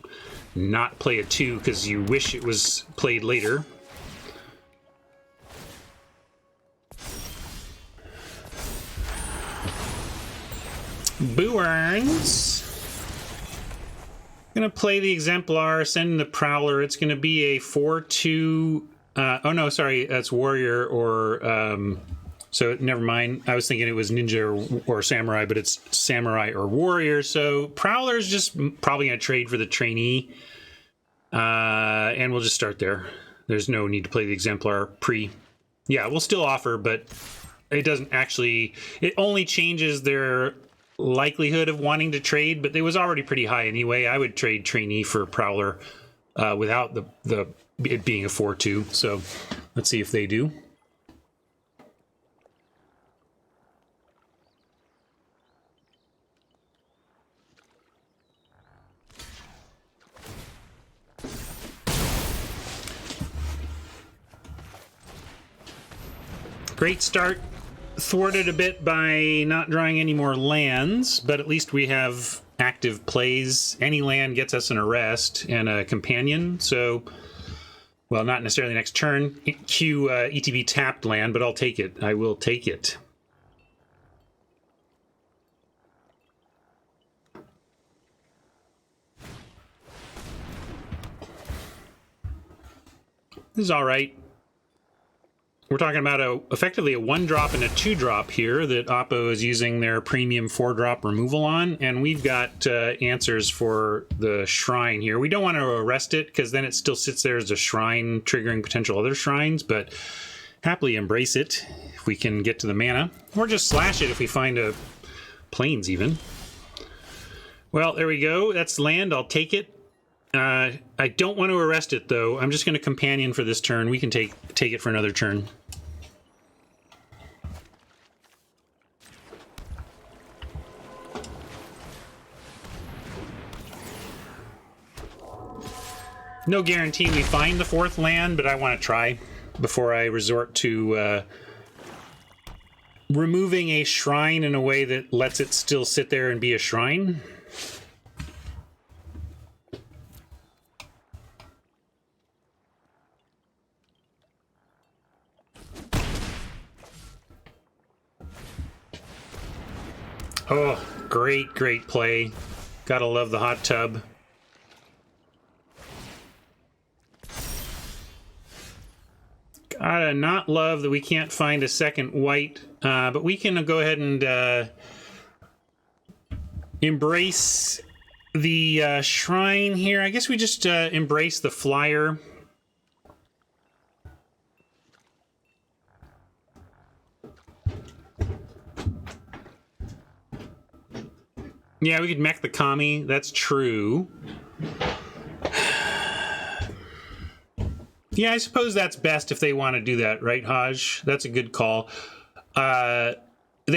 not play a 2 because you wish it was played later. Booerns. Gonna play the Exemplar, send in the Prowler. It's gonna be a 4/2. Oh no, sorry, that's Warrior or so never mind. I was thinking it was Ninja or Samurai, but it's Samurai or Warrior. So Prowler's just probably gonna trade for the Trainee, and we'll just start there. There's no need to play the Exemplar pre. Yeah, we'll still offer, but it doesn't actually. It only changes their likelihood of wanting to trade, but it was already pretty high anyway. I would trade Trainee for Prowler without it being a 4/2. So let's see if they do. Great start. Thwarted a bit by not drawing any more lands, but at least we have active plays. Any land gets us an arrest and a companion, so, well, not necessarily next turn. Q ETB tapped land, but I'll take it. I will take it. This is all right. We're talking about effectively a 1-drop and a 2-drop here that Oppo is using their premium 4-drop removal on, and we've got answers for the shrine here. We don't want to arrest it because then it still sits there as a shrine, triggering potential other shrines, but happily embrace it if we can get to the mana, or just slash it if we find a plains even. Well, there we go. That's land. I'll take it. I don't want to arrest it, though. I'm just going to companion for this turn. We can take it for another turn. No guarantee we find the 4th land, but I want to try before I resort to removing a shrine in a way that lets it still sit there and be a shrine. Oh, great play. Gotta love the hot tub. Gotta not love that we can't find a second white, but we can go ahead and embrace the shrine here. I guess we just embrace the flyer. Yeah, we could mech the Kami. That's true. Yeah, I suppose that's best if they want to do that, right, Haj? That's a good call. They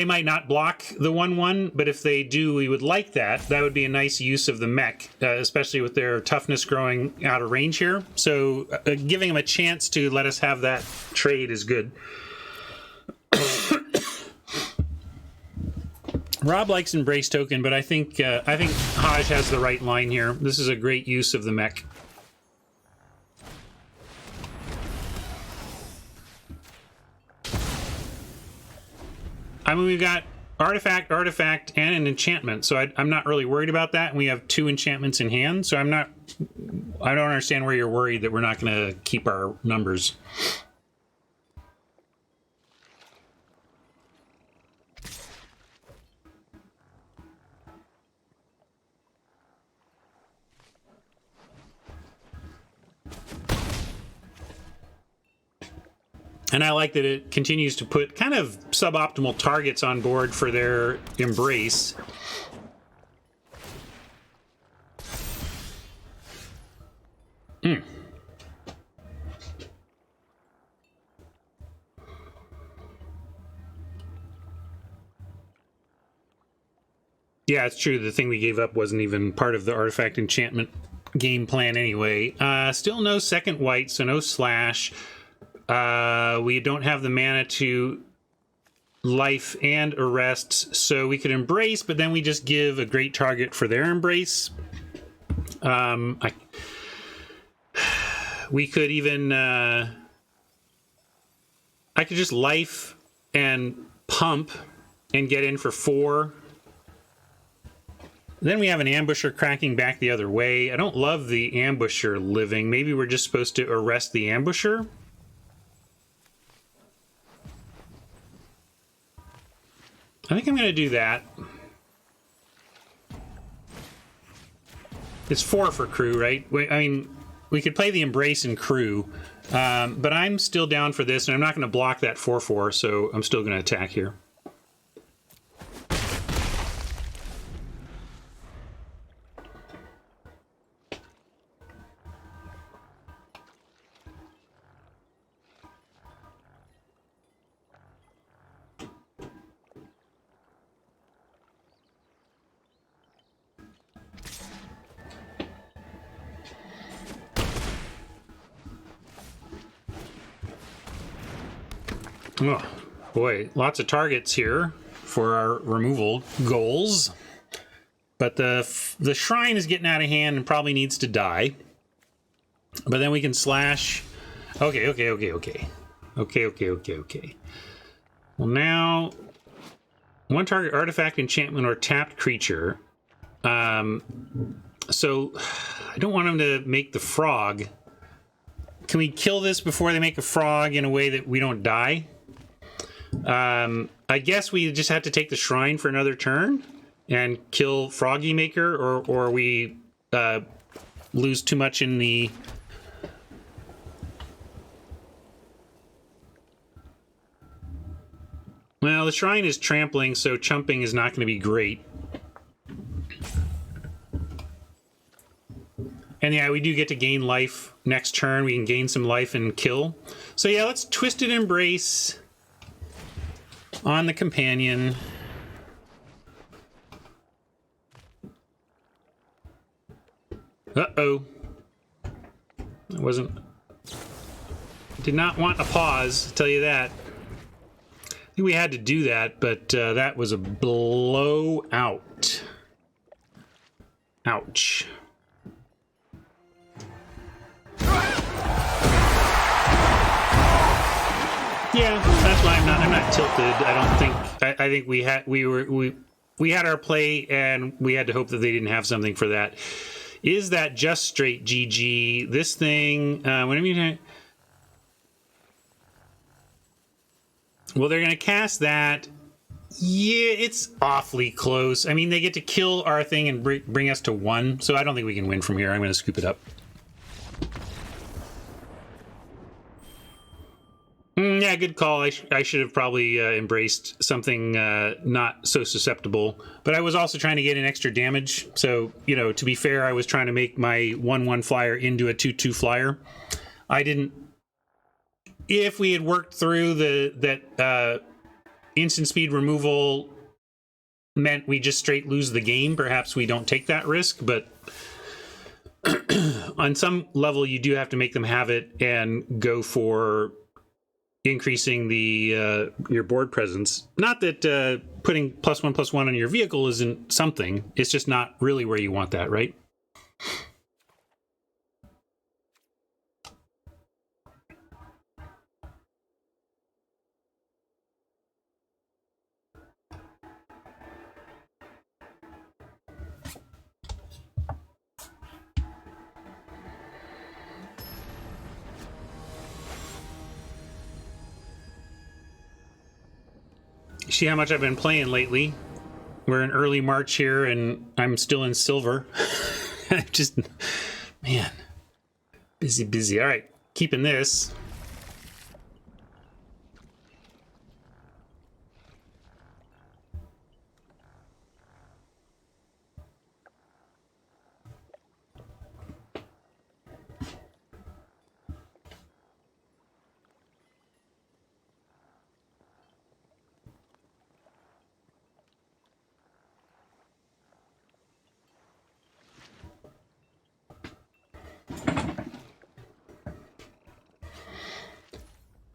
might not block the 1/1, but if they do, we would like that. That would be a nice use of the mech, especially with their toughness growing out of range here. So giving them a chance to let us have that trade is good. Rob likes Embrace Token, but I think Haj has the right line here. This is a great use of the mech. I mean, we've got artifact, and an enchantment, so I'm not really worried about that. And we have 2 enchantments in hand, so I don't understand where you're worried that we're not going to keep our numbers. And I like that it continues to put kind of suboptimal targets on board for their embrace. Yeah, it's true. The thing we gave up wasn't even part of the artifact enchantment game plan anyway. Still no second white, so no slash. We don't have the mana to life and arrest, so we could embrace, but then we just give a great target for their embrace. We could even... I could just life and pump and get in for 4. Then we have an ambusher cracking back the other way. I don't love the ambusher living. Maybe we're just supposed to arrest the ambusher. I think I'm going to do that. It's 4 for crew, right? I mean, we could play the embrace and crew, but I'm still down for this, and I'm not going to block that 4/4, so I'm still going to attack here. Oh, boy, lots of targets here for our removal goals. But the shrine is getting out of hand and probably needs to die. But then we can slash... Okay. Well, now... 1 target artifact, enchantment, or tapped creature. So, I don't want him to make the frog... can we kill this before they make a frog in a way that we don't die? I guess we just have to take the shrine for another turn and kill Froggy Maker, or we lose too much in the... Well, the shrine is trampling, so chumping is not going to be great. And yeah, we do get to gain life next turn. We can gain some life and kill. So yeah, let's Twisted Embrace on the companion. Uh-oh. I wasn't... Did not want a pause, I'll tell you that. I think we had to do that, but that was a blowout. Ouch. Yeah, that's why I'm not tilted. I don't think I think we had our play, and we had to hope that they didn't have something for that. Is that just straight GG? This thing, whenever you... Well, they're going to cast that. Yeah, it's awfully close. I mean, they get to kill our thing and bring us to 1, so I don't think we can win from here. I'm going to scoop it up. Yeah, good call. I should have probably embraced something not so susceptible. But I was also trying to get an extra damage. So, you know, to be fair, I was trying to make my 1/1 flyer into a 2/2 flyer. I didn't... If we had worked through that instant speed removal meant we just straight lose the game, perhaps we don't take that risk. But on some level, you do have to make them have it and go for... increasing the your board presence. Not that putting +1/+1 on your vehicle isn't something. It's just not really where you want that, right? See how much I've been playing lately. We're in early March here, and I'm still in silver. Just, man, busy. All right, keeping this.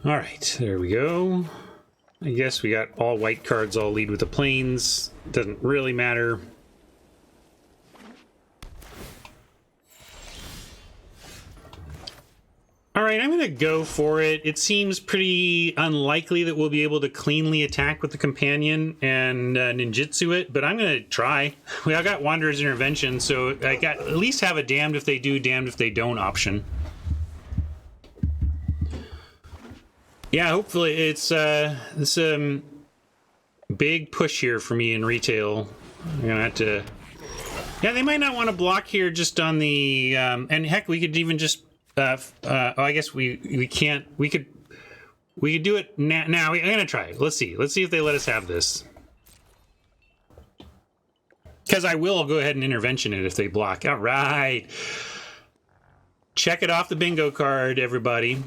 All right, there we go. I guess we got all white cards, all lead with the planes. Doesn't really matter. All right, I'm going to go for it. It seems pretty unlikely that we'll be able to cleanly attack with the companion and ninjutsu it, but I'm going to try. I got Wanderer's Intervention, so I got at least have a damned if they do, damned if they don't option. Yeah, hopefully it's this big push here for me in retail. I'm gonna have to... Yeah, they might not want to block here just on the... and heck, we could even just... I guess we can't... We could do it now. I'm gonna try. Let's see if they let us have this. Because I will go ahead and intervention it if they block. All right. Check it off the bingo card, everybody.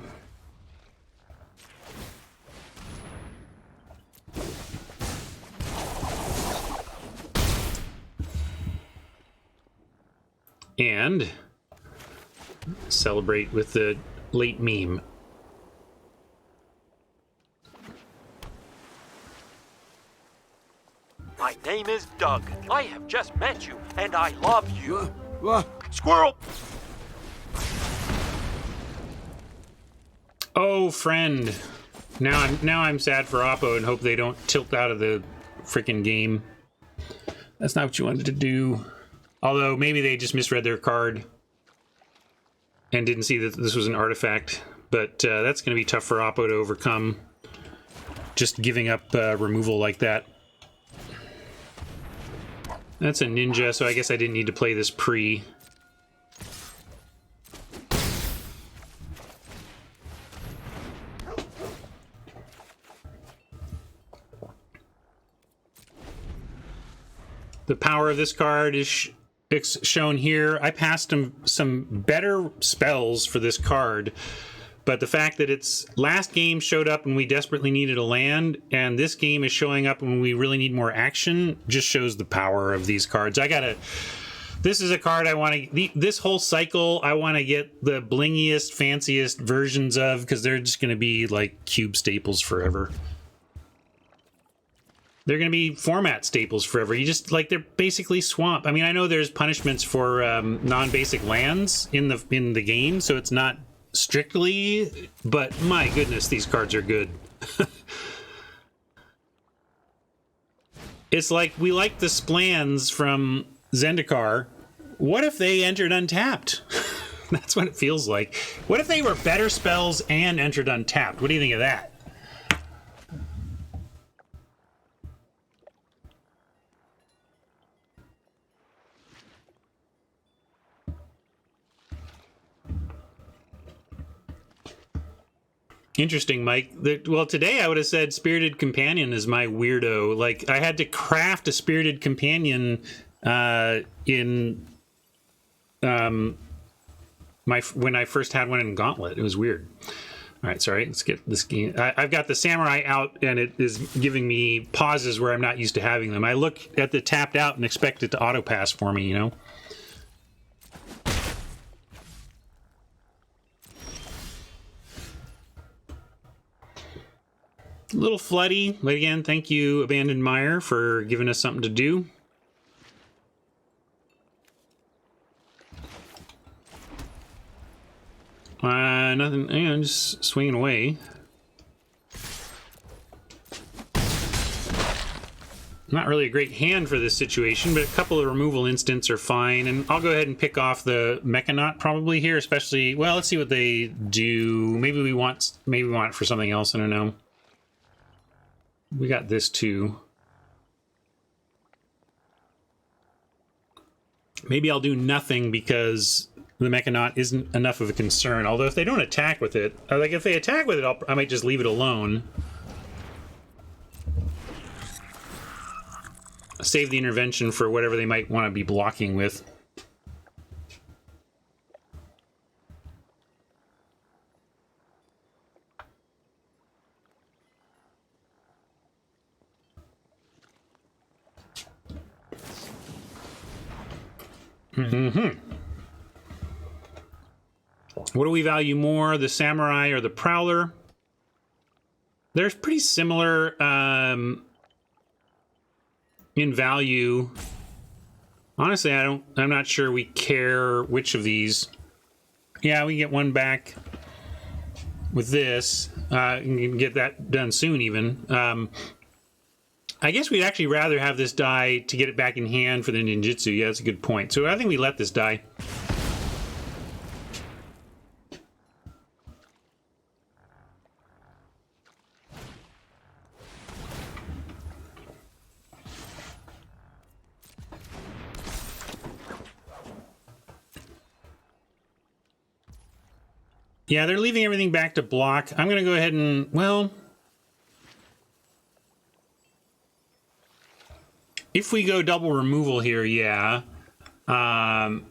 And celebrate with the late meme. My name is Doug. I have just met you, and I love you. Squirrel! Oh, friend. Now I'm sad for Oppo and hope they don't tilt out of the freaking game. That's not what you wanted to do. Although, maybe they just misread their card. and didn't see that this was an artifact. But that's going to be tough for Oppo to overcome, just giving up removal like that. That's a ninja, so I guess I didn't need to play this pre. The power of this card is shown here. I passed him some better spells for this card, but the fact that its last game showed up when we desperately needed a land, and this game is showing up when we really need more action, just shows the power of these cards. This is a card I want to, this whole cycle, I want to get the blingiest, fanciest versions of, because they're just going to be like cube staples forever. They're going to be format staples forever. You just, like, they're basically swamp. I mean, I know there's punishments for non-basic lands in the game, so it's not strictly, but my goodness, these cards are good. It's like, we like the Splans from Zendikar. What if they entered untapped? That's what it feels like. What if they were better spells and entered untapped? What do you think of that? Interesting, Mike. Well, today I would have said Spirited Companion is my weirdo. Like, I had to craft a Spirited Companion in when I first had one in Gauntlet. It was weird. All right, sorry. Let's get this game. I've got the Samurai out, and it is giving me pauses where I'm not used to having them. I look at the tapped out and expect it to auto pass for me, you know? A little floody, but again, thank you, Abandoned Mire, for giving us something to do. Nothing, I'm just swinging away. Not really a great hand for this situation, but a couple of removal instants are fine, and I'll go ahead and pick off the Mechanaut probably here, especially, well, let's see what they do. Maybe we want it for something else, I don't know. We got this too. Maybe I'll do nothing because the Mechanaut isn't enough of a concern. Although if they don't attack with it, like if they attack with it, I might just leave it alone. Save the intervention for whatever they might want to be blocking with. What do we value more, the Samurai or the Prowler? They're pretty similar in value. Honestly, I'm not sure we care which of these. Yeah, we can get one back with this. You can get that done soon even. I guess we'd actually rather have this die to get it back in hand for the ninjutsu. Yeah, that's a good point. So I think we let this die. Yeah, they're leaving everything back to block. I'm going to go ahead and, well, if we go double removal here, yeah. But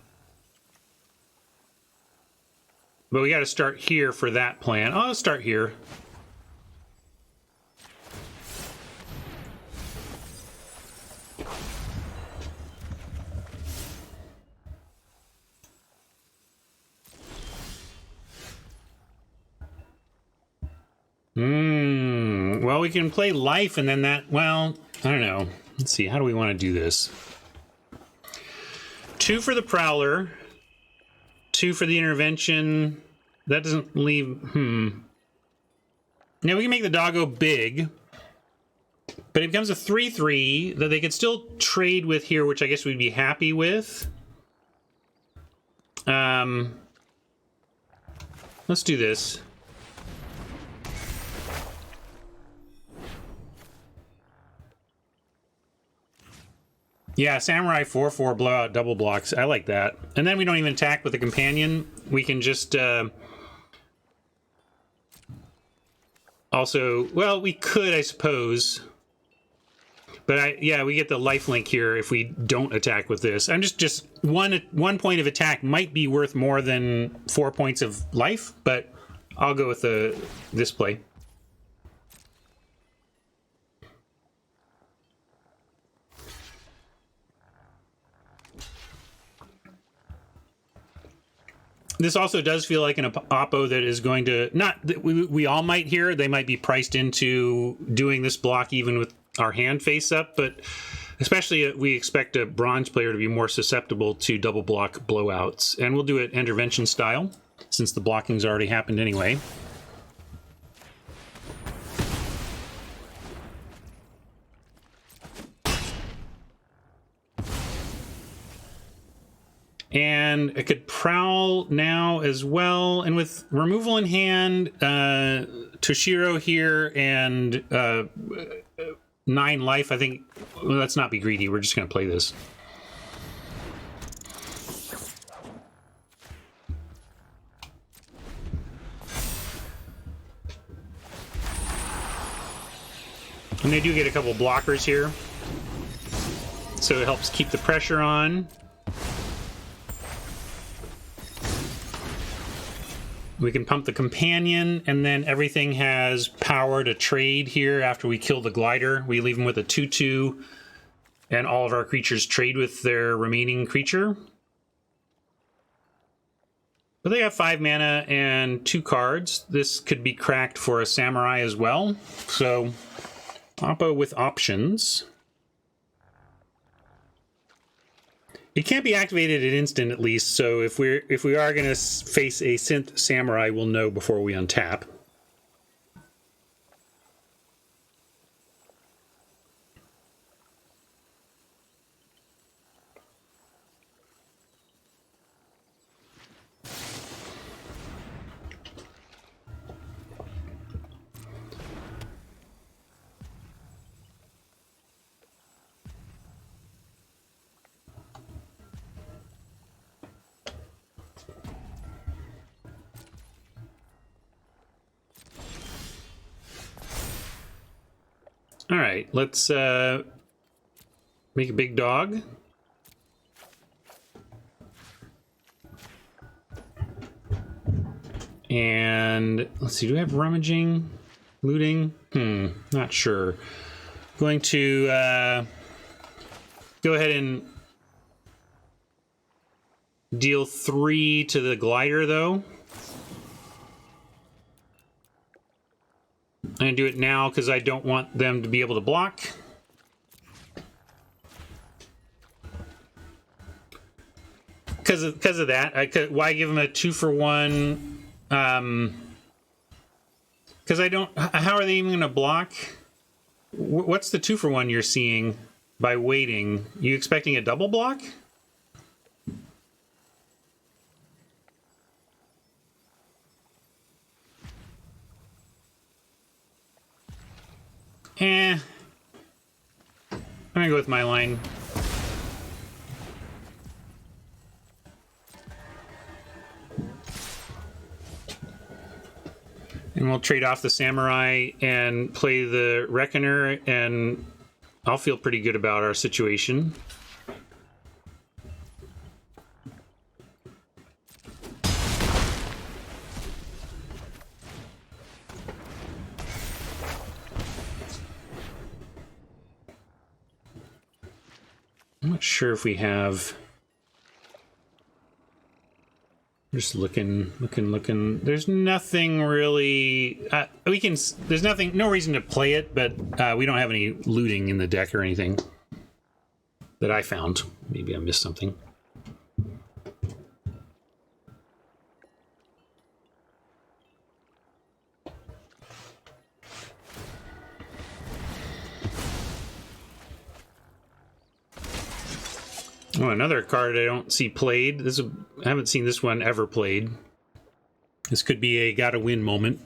we got to start here for that plan. Oh, let's start here. Well, we can play life and then that, well, I don't know. Let's see, how do we want to do this? 2 for the Prowler, 2 for the intervention. That doesn't leave, Now we can make the doggo big, but it becomes a 3/3 that they could still trade with here, which I guess we'd be happy with. let's do this. Yeah, Samurai 4/4 blowout double blocks. I like that. And then we don't even attack with the companion. We can just also, well, we could, I suppose. But yeah, we get the life link here if we don't attack with this. I'm just one point of attack might be worth more than 4 points of life, but I'll go with this play. This also does feel like an oppo that is going to, not that we all might hear, they might be priced into doing this block even with our hand face up, but especially we expect a bronze player to be more susceptible to double block blowouts. And we'll do it intervention style, since the blocking's already happened anyway. And I could prowl now as well. And with removal in hand, Toshiro here and 9 life, I think, well, let's not be greedy. We're just going to play this. And they do get a couple blockers here. So it helps keep the pressure on. We can pump the companion, and then everything has power to trade here after we kill the glider. We leave them with a 2/2, and all of our creatures trade with their remaining creature. But they have 5 mana and 2 cards. This could be cracked for a samurai as well. So, oppo with options. It can't be activated at instant, at least, so if we are going to face a synth samurai, we'll know before we untap. All right, let's make a big dog. And let's see, do we have rummaging, looting? Not sure. Going to go ahead and deal 3 to the glider, though. I'm going to do it now because I don't want them to be able to block. Because of that, why give them a 2-for-1? Because I don't. How are they even going to block? What's the 2-for-1 you're seeing by waiting? You expecting a double block? I'm gonna go with my line. And we'll trade off the samurai and play the reckoner, and I'll feel pretty good about our situation. I'm not sure if we have. Just looking. There's nothing really. There's nothing. No reason to play it, but we don't have any looting in the deck or anything that I found. Maybe I missed something. Oh, another card I don't see played. I haven't seen this one ever played. This could be a gotta win moment.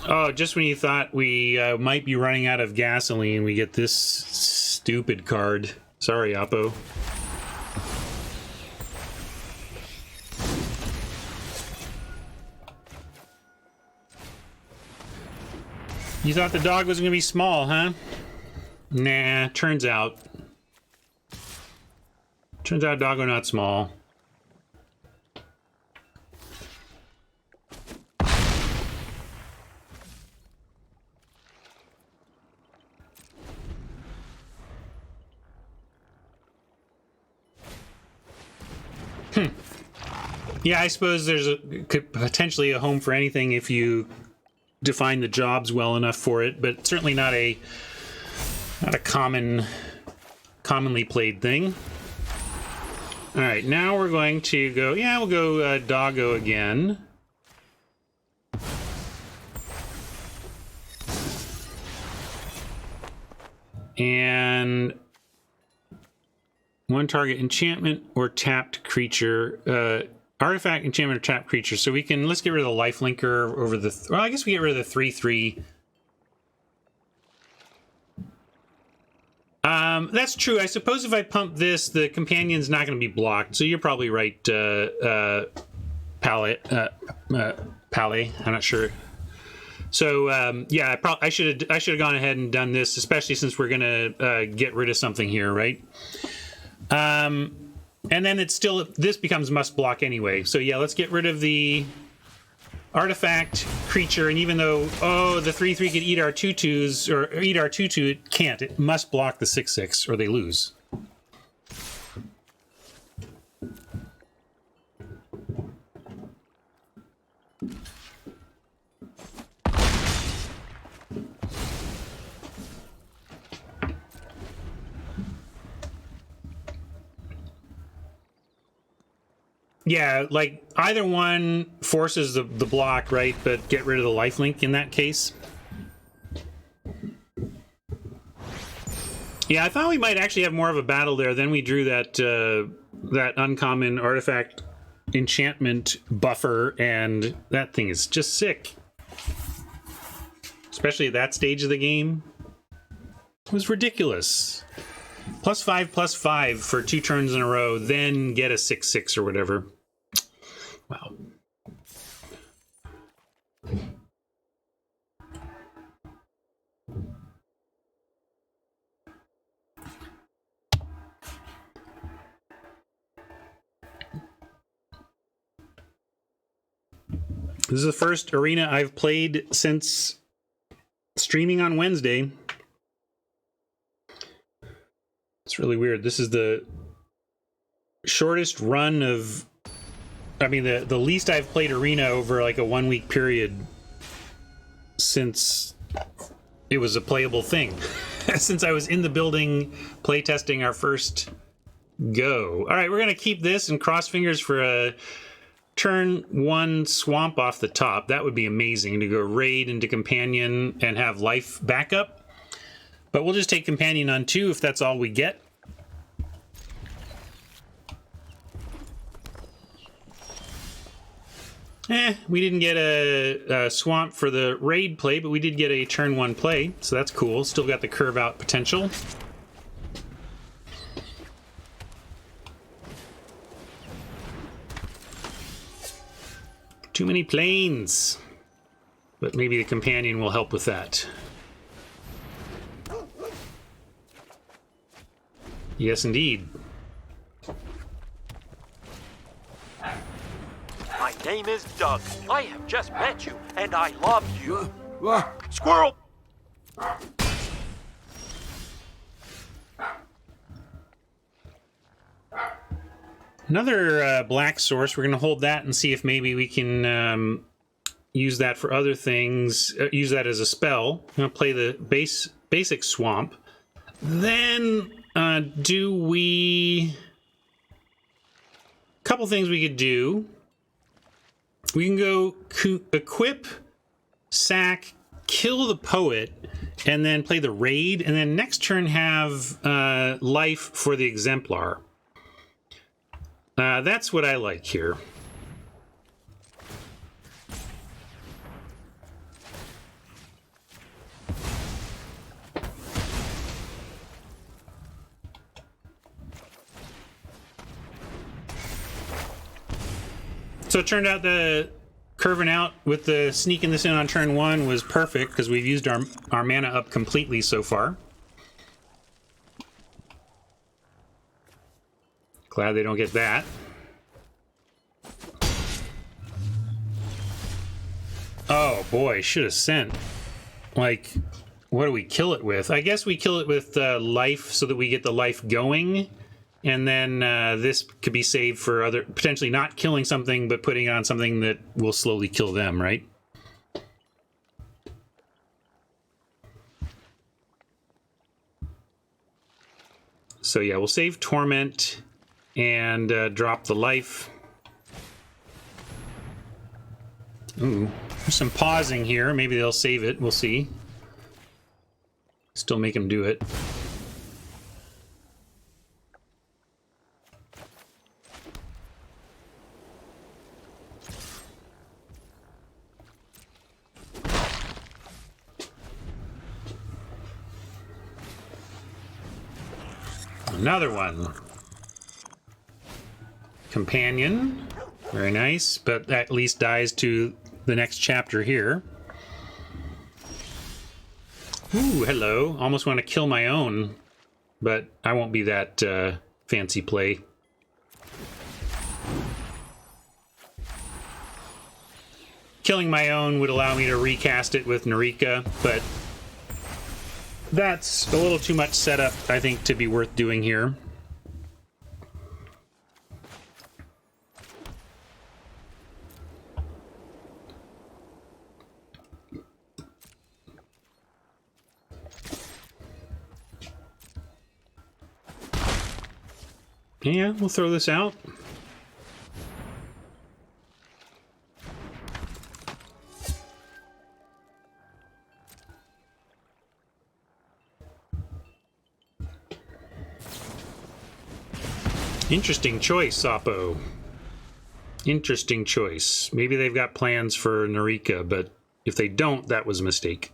Oh, just when you thought we might be running out of gasoline, we get this stupid card. Sorry, Oppo. You thought the dog was going to be small, huh? Nah, turns out. Turns out doggo not small. Yeah, I suppose there's could potentially a home for anything if you define the jobs well enough for it, but certainly not a commonly played thing. All right, now we're going to go. Yeah, we'll go doggo again. And one target enchantment or tapped creature. Artifact, enchantment, or tapped creature. So we can, let's get rid of the life linker over the, well, I guess we get rid of the 3/3. That's true. I suppose if I pump this, the companion's not going to be blocked. So you're probably right, Pally. I'm not sure. So yeah, I should have gone ahead and done this, especially since we're gonna get rid of something here, right? And then it's still, this becomes must block anyway. So yeah, let's get rid of the artifact creature. And even though, oh, the 3/3 could eat our 2/2s or eat our 2/2, it can't. It must block the 6/6 or they lose. Yeah, like either one forces the block, right? But get rid of the lifelink in that case. Yeah, I thought we might actually have more of a battle there. Then we drew that that uncommon artifact enchantment buffer, and that thing is just sick. Especially at that stage of the game. It was ridiculous. +5/+5 for 2 turns in a row, then get a 6/6 or whatever. Wow. This is the first arena I've played since streaming on Wednesday. It's really weird. This is the shortest run of, I mean, the least I've played arena over like a 1 week period since it was a playable thing. Since I was in the building playtesting our first go. All right, we're going to keep this and cross fingers for a turn 1 swamp off the top. That would be amazing to go raid into companion and have life backup. But we'll just take companion on 2 if that's all we get. We didn't get a swamp for the raid play, but we did get a turn 1 play, so that's cool. Still got the curve out potential. Too many planes. But maybe the companion will help with that. Yes, indeed. My name is Doug. I have just met you, and I love you. Squirrel! Another black source. We're going to hold that and see if maybe we can use that for other things. Use that as a spell. I'm going to play the basic swamp. Then do we... couple things we could do. We can go equip, sack, kill the poet, and then play the raid, and then next turn have life for the exemplar. That's what I like here. So it turned out the curving out with the sneaking this in on turn 1 was perfect because we've used our mana up completely so far. Glad they don't get that. Oh boy, should have sent. Like, what do we kill it with? I guess we kill it with life so that we get the life going. And then this could be saved for other, potentially not killing something, but putting on something that will slowly kill them, right? So yeah, we'll save Torment and drop the life. Ooh, there's some pausing here. Maybe they'll save it. We'll see. Still make them do it. Another one. Companion. Very nice, but at least dies to the next chapter here. Ooh, hello. Almost want to kill my own, but I won't be that fancy play. Killing my own would allow me to recast it with Narika, but that's a little too much setup, I think, to be worth doing here. Yeah, we'll throw this out. Interesting choice, Oppo. Interesting choice. Maybe they've got plans for Narika, but if they don't, that was a mistake.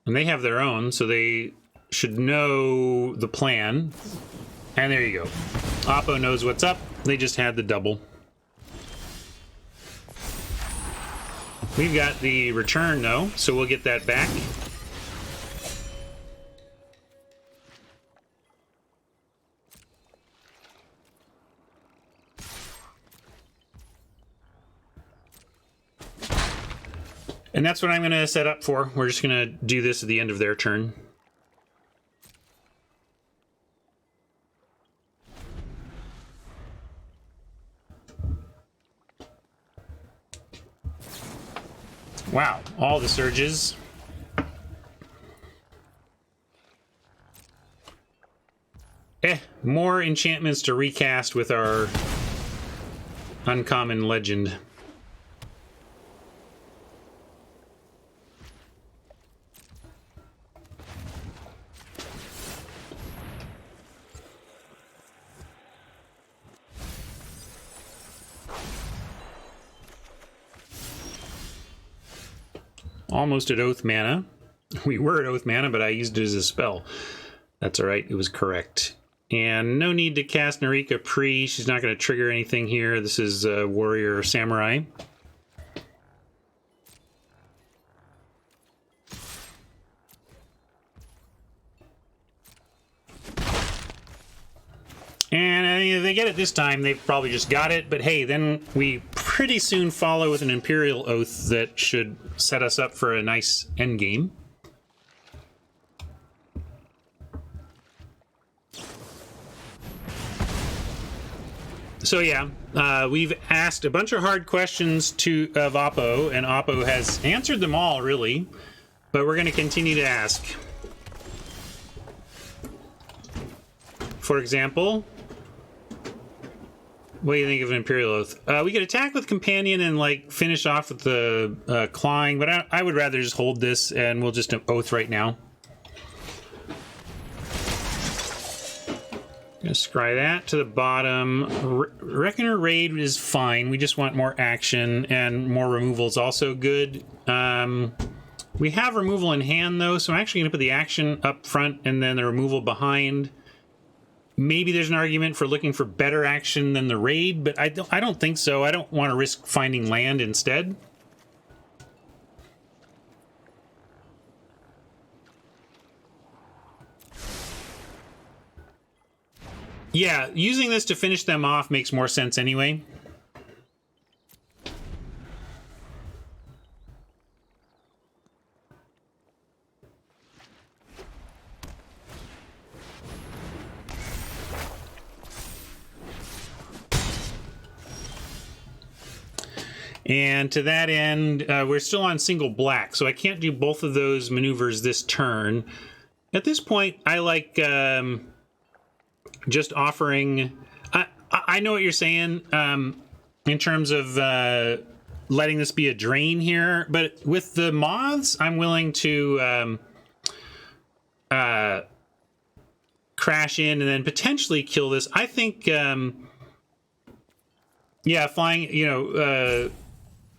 And they have their own, so they should know the plan. And there you go. Oppo knows what's up. They just had the double. We've got the return, though, so we'll get that back. And that's what I'm going to set up for. We're just going to do this at the end of their turn. Wow, all the surges. More enchantments to recast with our uncommon legend. Almost at Oath Mana. We were at Oath Mana, but I used it as a spell. That's alright, it was correct. And no need to cast Narika pre. She's not going to trigger anything here. This is Warrior or Samurai. And if they get it this time, they've probably just got it. But hey, then we pretty soon follow with an Imperial Oath that should set us up for a nice endgame. So yeah, we've asked a bunch of hard questions of Oppo, and Oppo has answered them all, really. but we're going to continue to ask. For example, what do you think of an Imperial Oath? We could attack with Companion and like finish off with the clawing, but I would rather just hold this and we'll just Oath right now. Gonna scry that to the bottom. Reckoner Raid is fine. We just want more action, and more removal is also good. We have removal in hand though, so I'm actually gonna put the action up front and then the removal behind. Maybe there's an argument for looking for better action than the raid, but I don't think so. I don't want to risk finding land instead. Yeah, using this to finish them off makes more sense anyway. And to that end, we're still on single black, so I can't do both of those maneuvers this turn. At this point, I like just offering... I know what you're saying in terms of letting this be a drain here, but with the moths, I'm willing to crash in and then potentially kill this. I think, yeah, flying, you know...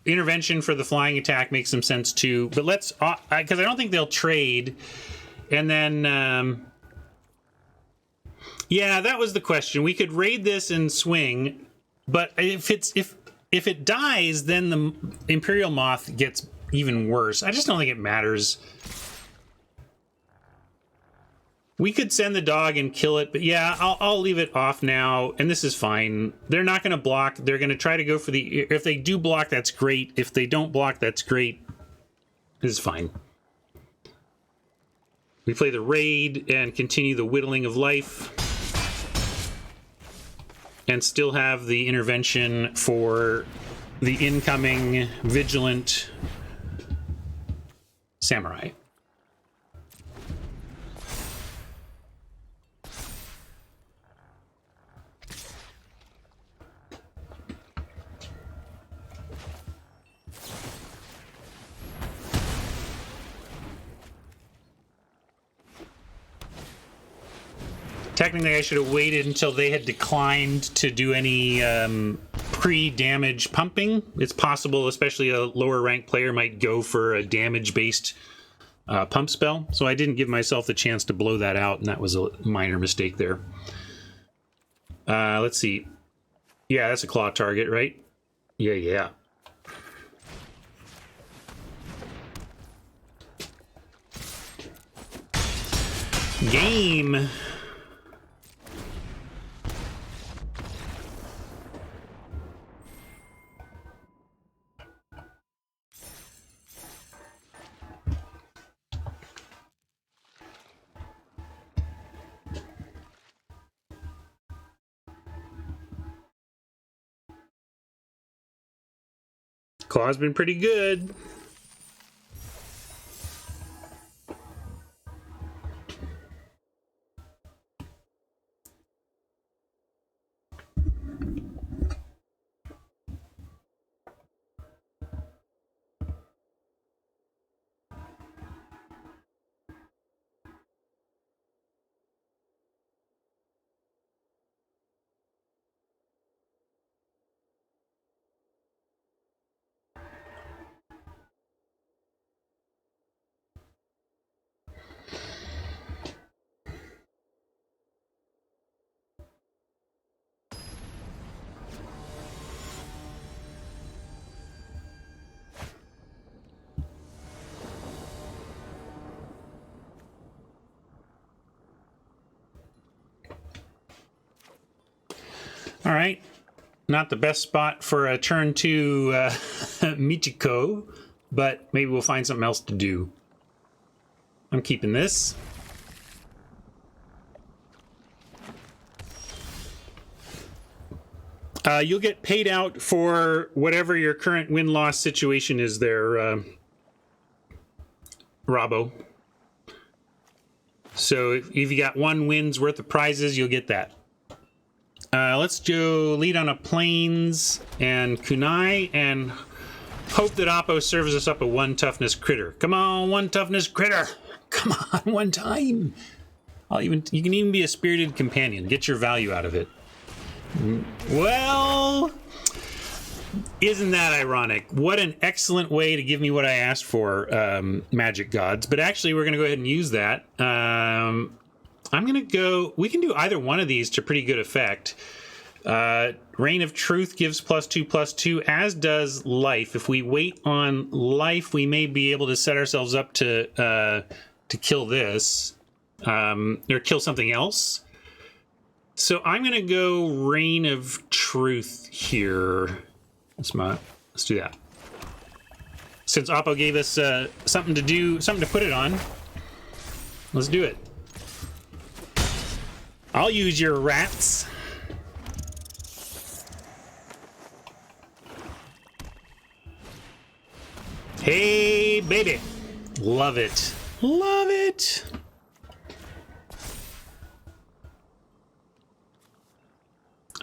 intervention for the flying attack makes some sense too, but let's, because I don't think they'll trade. And then yeah, that was the question. We could raid this and swing, but if it dies, then the Imperial Moth gets even worse. I just don't think it matters. We could send the dog and kill it, but yeah, I'll leave it off now, and this is fine. They're not going to block. They're going to try to go for the... If they do block, that's great. If they don't block, that's great. This is fine. We play the raid and continue the whittling of life. And still have the intervention for the incoming vigilant samurai. Technically, I should have waited until they had declined to do any pre-damage pumping. It's possible, especially a lower ranked player might go for a damage-based pump spell. So I didn't give myself the chance to blow that out, and that was a minor mistake there. Let's see. Yeah, that's a claw target, right? Yeah. Game. Claw's been pretty good. All right, not the best spot for a turn 2 Michiko, but maybe we'll find something else to do. I'm keeping this. You'll get paid out for whatever your current win-loss situation is there, Robbo. So if you got 1 win's worth of prizes, you'll get that. Let's do lead on a plains and kunai and hope that Oppo serves us up a 1 toughness critter. Come on, 1 toughness critter. Come on, 1 time. You can even be a spirited companion. Get your value out of it. Well, isn't that ironic? What an excellent way to give me what I asked for, Magic Gods. But actually, we're going to go ahead and use that. I'm going to go... We can do either one of these to pretty good effect. Reign of Truth gives +2/+2, as does Life. If we wait on Life, we may be able to set ourselves up to kill this. Or kill something else. So I'm going to go Reign of Truth here. Let's do that. Since Oppo gave us something to put it on, let's do it. I'll use your rats. Hey, baby. Love it. Love it.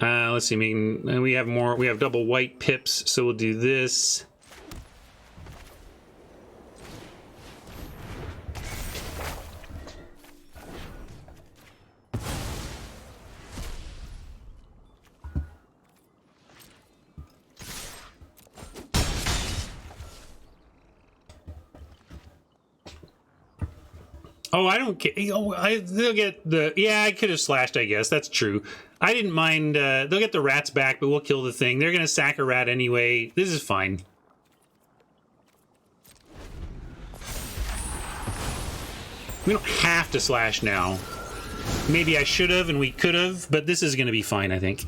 Let's see. We have more. We have double white pips, so we'll do this. Oh, I don't care. Oh, they'll get the... Yeah, I could have slashed, I guess. That's true. I didn't mind... they'll get the rats back, but we'll kill the thing. They're going to sack a rat anyway. This is fine. We don't have to slash now. Maybe I should have and we could have, but this is going to be fine, I think.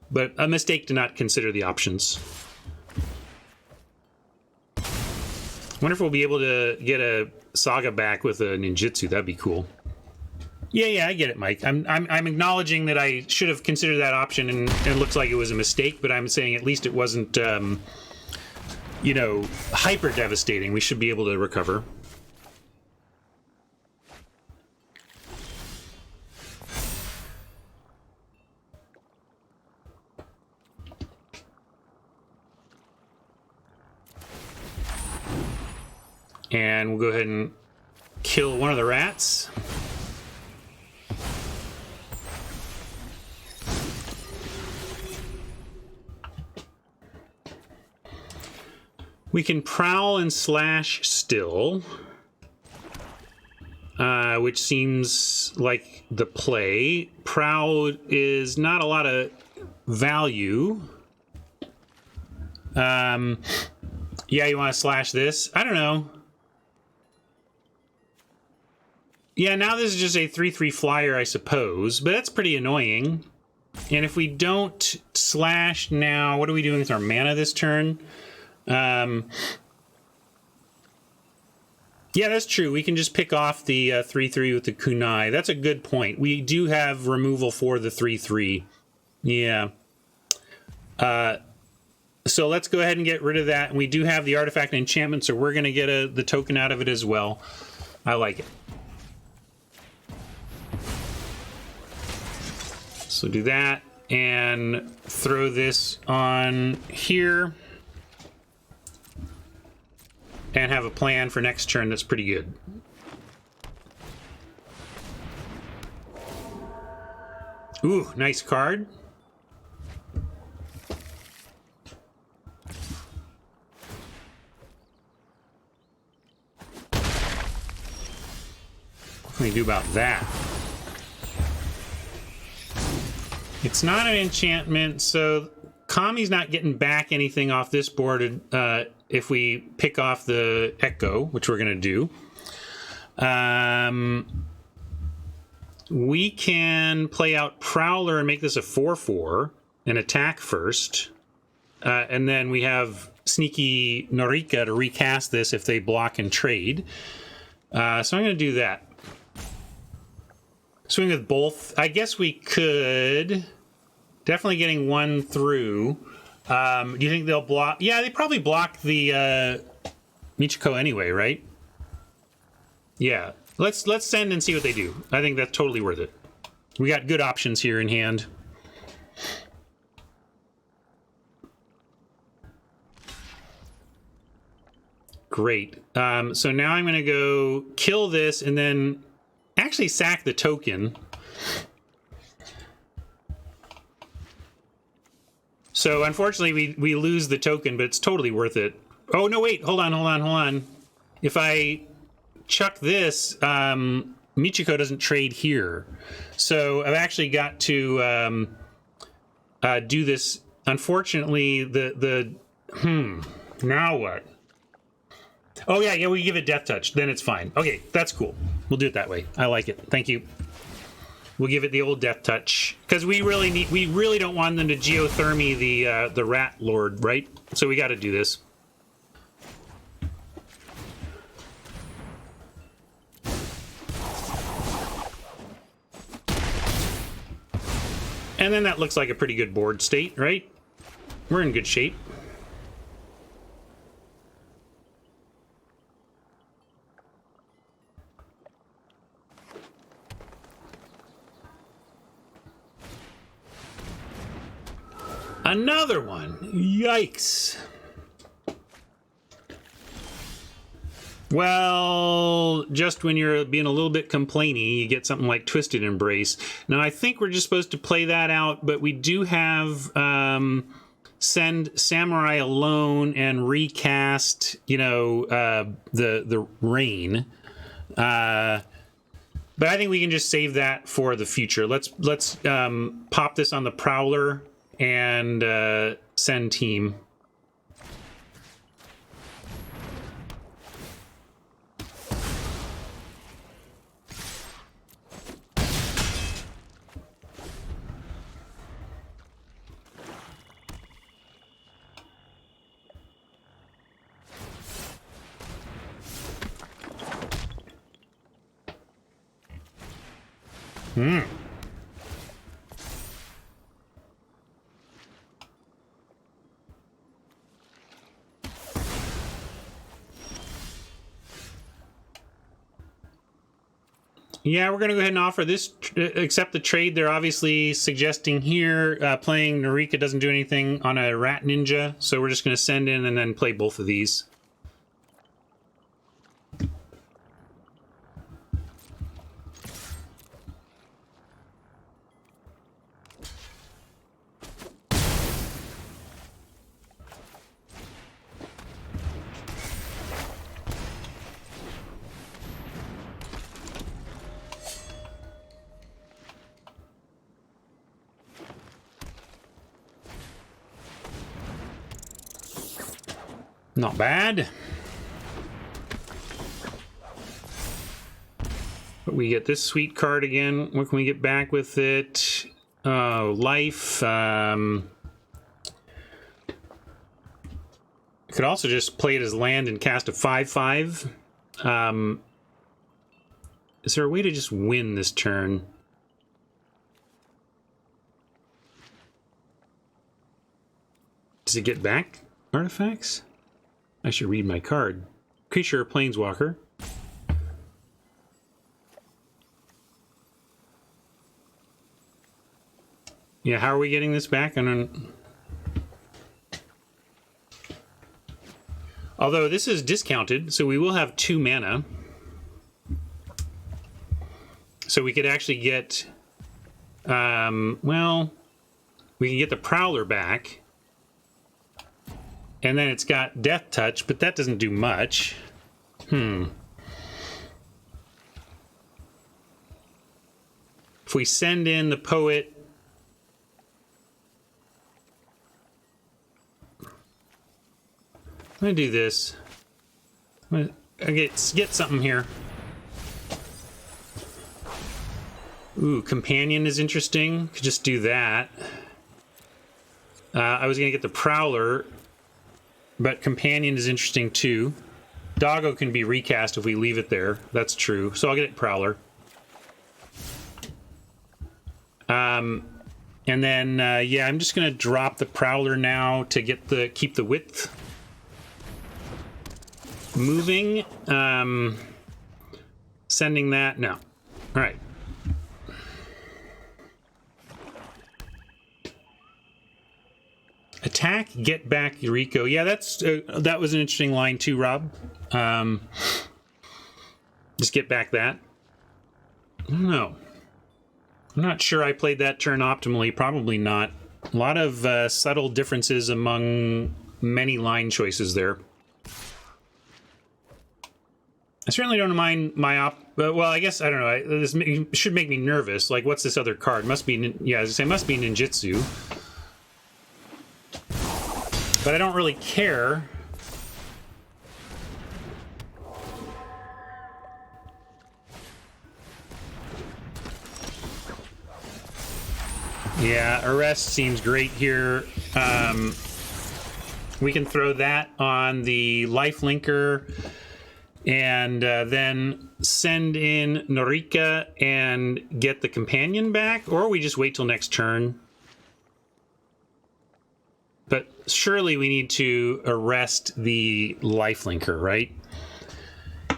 But a mistake to not consider the options. Wonder if we'll be able to get a Saga back with a ninjutsu. That'd be cool. Yeah, I get it, Mike. I'm acknowledging that I should have considered that option, and it looks like it was a mistake. But I'm saying at least it wasn't, you know, hyper devastating. We should be able to recover. And we'll go ahead and kill one of the rats. We can prowl and slash still, which seems like the play. Prowl is not a lot of value. Yeah, you want to slash this? I don't know. Yeah, now this is just a 3/3 flyer, I suppose, but that's pretty annoying. And if we don't slash now, what are we doing with our mana this turn? Yeah, that's true. We can just pick off the 3/3 with the kunai. That's a good point. We do have removal for the 3/3. Yeah. So let's go ahead and get rid of that. And we do have the artifact and enchantment, so we're going to get the token out of it as well. I like it. So do that and throw this on here and have a plan for next turn that's pretty good. Ooh, nice card. What can we do about that? It's not an enchantment, so Kami's not getting back anything off this board if we pick off the Echo, which we're going to do. We can play out Prowler and make this a 4/4 and attack first. And then we have Sneaky Norika to recast this if they block and trade. So I'm going to do that. Swing with both. I guess we could. Definitely getting one through. Do you think they'll block? Yeah, they probably block the Michiko anyway, right? Yeah. Let's send and see what they do. I think that's totally worth it. We got good options here in hand. Great. So now I'm going to go kill this and then actually sack the token. So unfortunately, we lose the token, but it's totally worth it. Oh, no, wait. Hold on. If I chuck this, Michiko doesn't trade here. So I've actually got to do this. Unfortunately, now what? Oh, yeah, we give it Death Touch. Then it's fine. Okay, that's cool. We'll do it that way. I like it. Thank you. We'll give it the old Death Touch. Because we really don't want them to geothermy the Rat Lord, right? So we got to do this. And then that looks like a pretty good board state, right? We're in good shape. Another one. Yikes. Well, just when you're being a little bit complainy, you get something like Twisted Embrace. Now, I think we're just supposed to play that out, but we do have send Samurai alone and recast, the Rain. But I think we can just save that for the future. Let's pop this on the Prowler and send team. Yeah, we're going to go ahead and offer this, accept the trade. They're obviously suggesting here playing Narika doesn't do anything on a Rat Ninja, so we're just going to send in and then play both of these. Not bad. But we get this sweet card again. What can we get back with it? Life. Could also just play it as land and cast a 5/5. Is there a way to just win this turn? Does it get back artifacts? I should read my card. Creature or Planeswalker. Yeah, how are we getting this back? Although this is discounted, so we will have 2 mana. So we could actually get... well, we can get the Prowler back. And then it's got Death Touch, but that doesn't do much. If we send in the Poet... I'm going to do this. I'm going to get something here. Ooh, Companion is interesting. Could just do that. I was going to get the Prowler... But Companion is interesting too. Doggo can be recast if we leave it there. That's true. So I'll get it Prowler. And then, yeah, I'm just going to drop the Prowler now to get keep the width moving. Sending that? No. All right. Attack, get back, Yuriko. Yeah, that was an interesting line too, Rob. Just get back that. I don't know. I'm not sure I played that turn optimally. Probably not. A lot of subtle differences among many line choices there. I certainly don't mind my well, I guess, I don't know. This should make me nervous. Like, what's this other card? Must be, yeah, as I say, must be ninjutsu. But I don't really care. Yeah, arrest seems great here. We can throw that on the life linker and then send in Norika and get the companion back, or we just wait till next turn. But surely we need to arrest the lifelinker, right?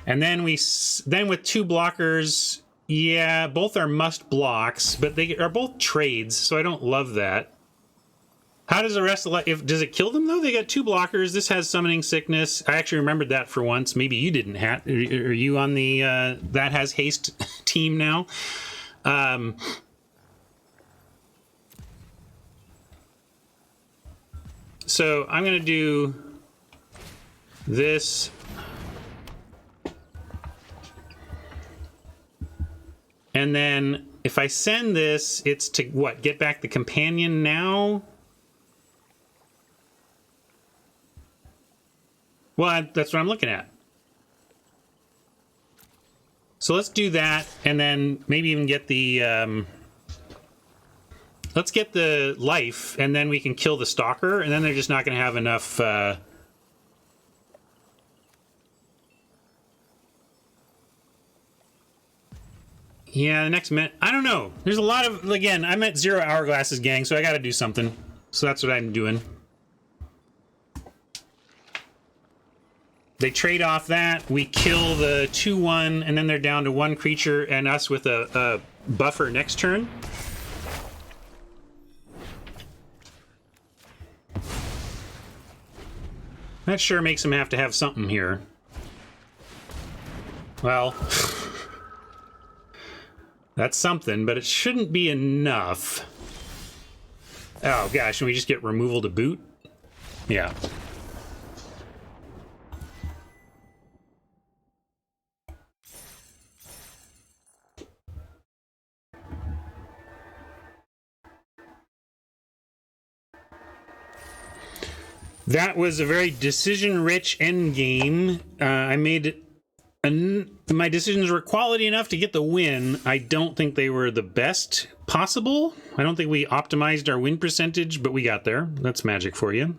And then with two blockers, yeah, both are must blocks, but they are both trades, so I don't love that. How does arrest the does it kill them though? They got two blockers. This has summoning sickness. I actually remembered that for once. Maybe you didn't. Are you on the that has haste team now? So I'm going to do this. And then if I send this, it's to what? Get back the companion now? Well, that's what I'm looking at. So let's do that, and then maybe even get the... let's get the life, and then we can kill the stalker, and then they're just not going to have enough... Yeah, the next minute... I don't know. There's a lot of... Again, I'm at 0 hourglasses, gang, so I got to do something. So that's what I'm doing. They trade off that. We kill the 2/1, and then they're down to 1 creature, and us with a buffer next turn. That sure makes them have to have something here. Well, that's something, but it shouldn't be enough. Oh gosh, can we just get removal to boot? Yeah. That was a very decision-rich endgame. I made my decisions were quality enough to get the win. I don't think they were the best possible. I don't think we optimized our win percentage, but we got there. That's magic for you.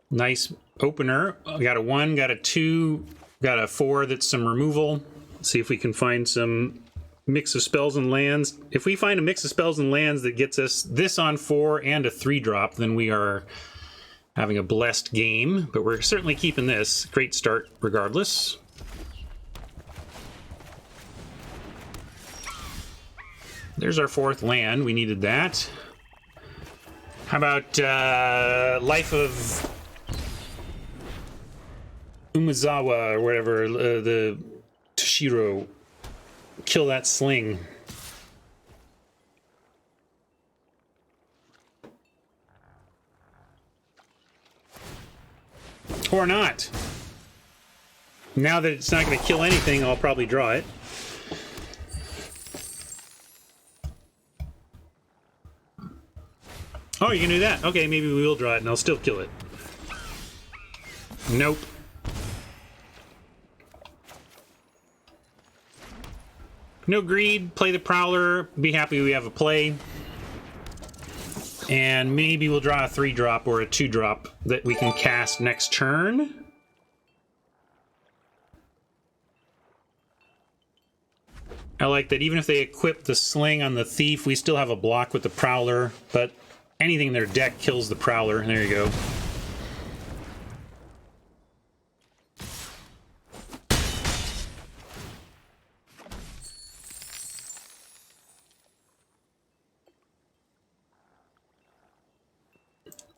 Nice opener. Got a 1, got a 2, got a 4 that's some removal. Let's see if we can find some mix of spells and lands. If we find a mix of spells and lands that gets us this on 4 and a 3-drop, then we are having a blessed game. But we're certainly keeping this. Great start regardless. There's our 4th land. We needed that. How about Life of Umezawa or whatever, the Toshiro. Kill that sling. Or not. Now that it's not going to kill anything, I'll probably draw it. Oh, you can do that. Okay, maybe we will draw it and I'll still kill it. Nope. No greed, play the Prowler, be happy we have a play. And maybe we'll draw a 3-drop or a 2-drop that we can cast next turn. I like that even if they equip the sling on the thief, we still have a block with the prowler, but anything in their deck kills the prowler. There you go.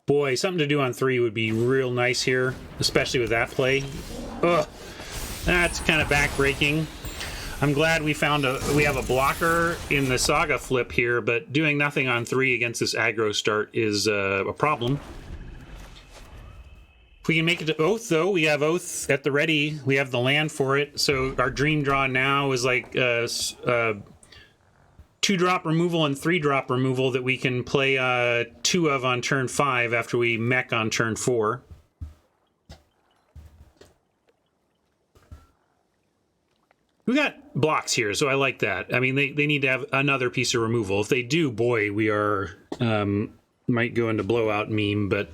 Boy, something to do on 3 would be real nice here, especially with that play. Ugh, that's kind of backbreaking. I'm glad we found we have a blocker in the Saga flip here, but doing nothing on 3 against this aggro start is a problem. If we can make it to Oath, though, we have Oath at the ready. We have the land for it, so our dream draw now is like 2-drop removal and 3-drop removal that we can play 2 of on turn 5 after we mech on turn 4. We got blocks here, so I like that. I mean, they need to have another piece of removal. If they do, boy, we are might go into blowout meme, but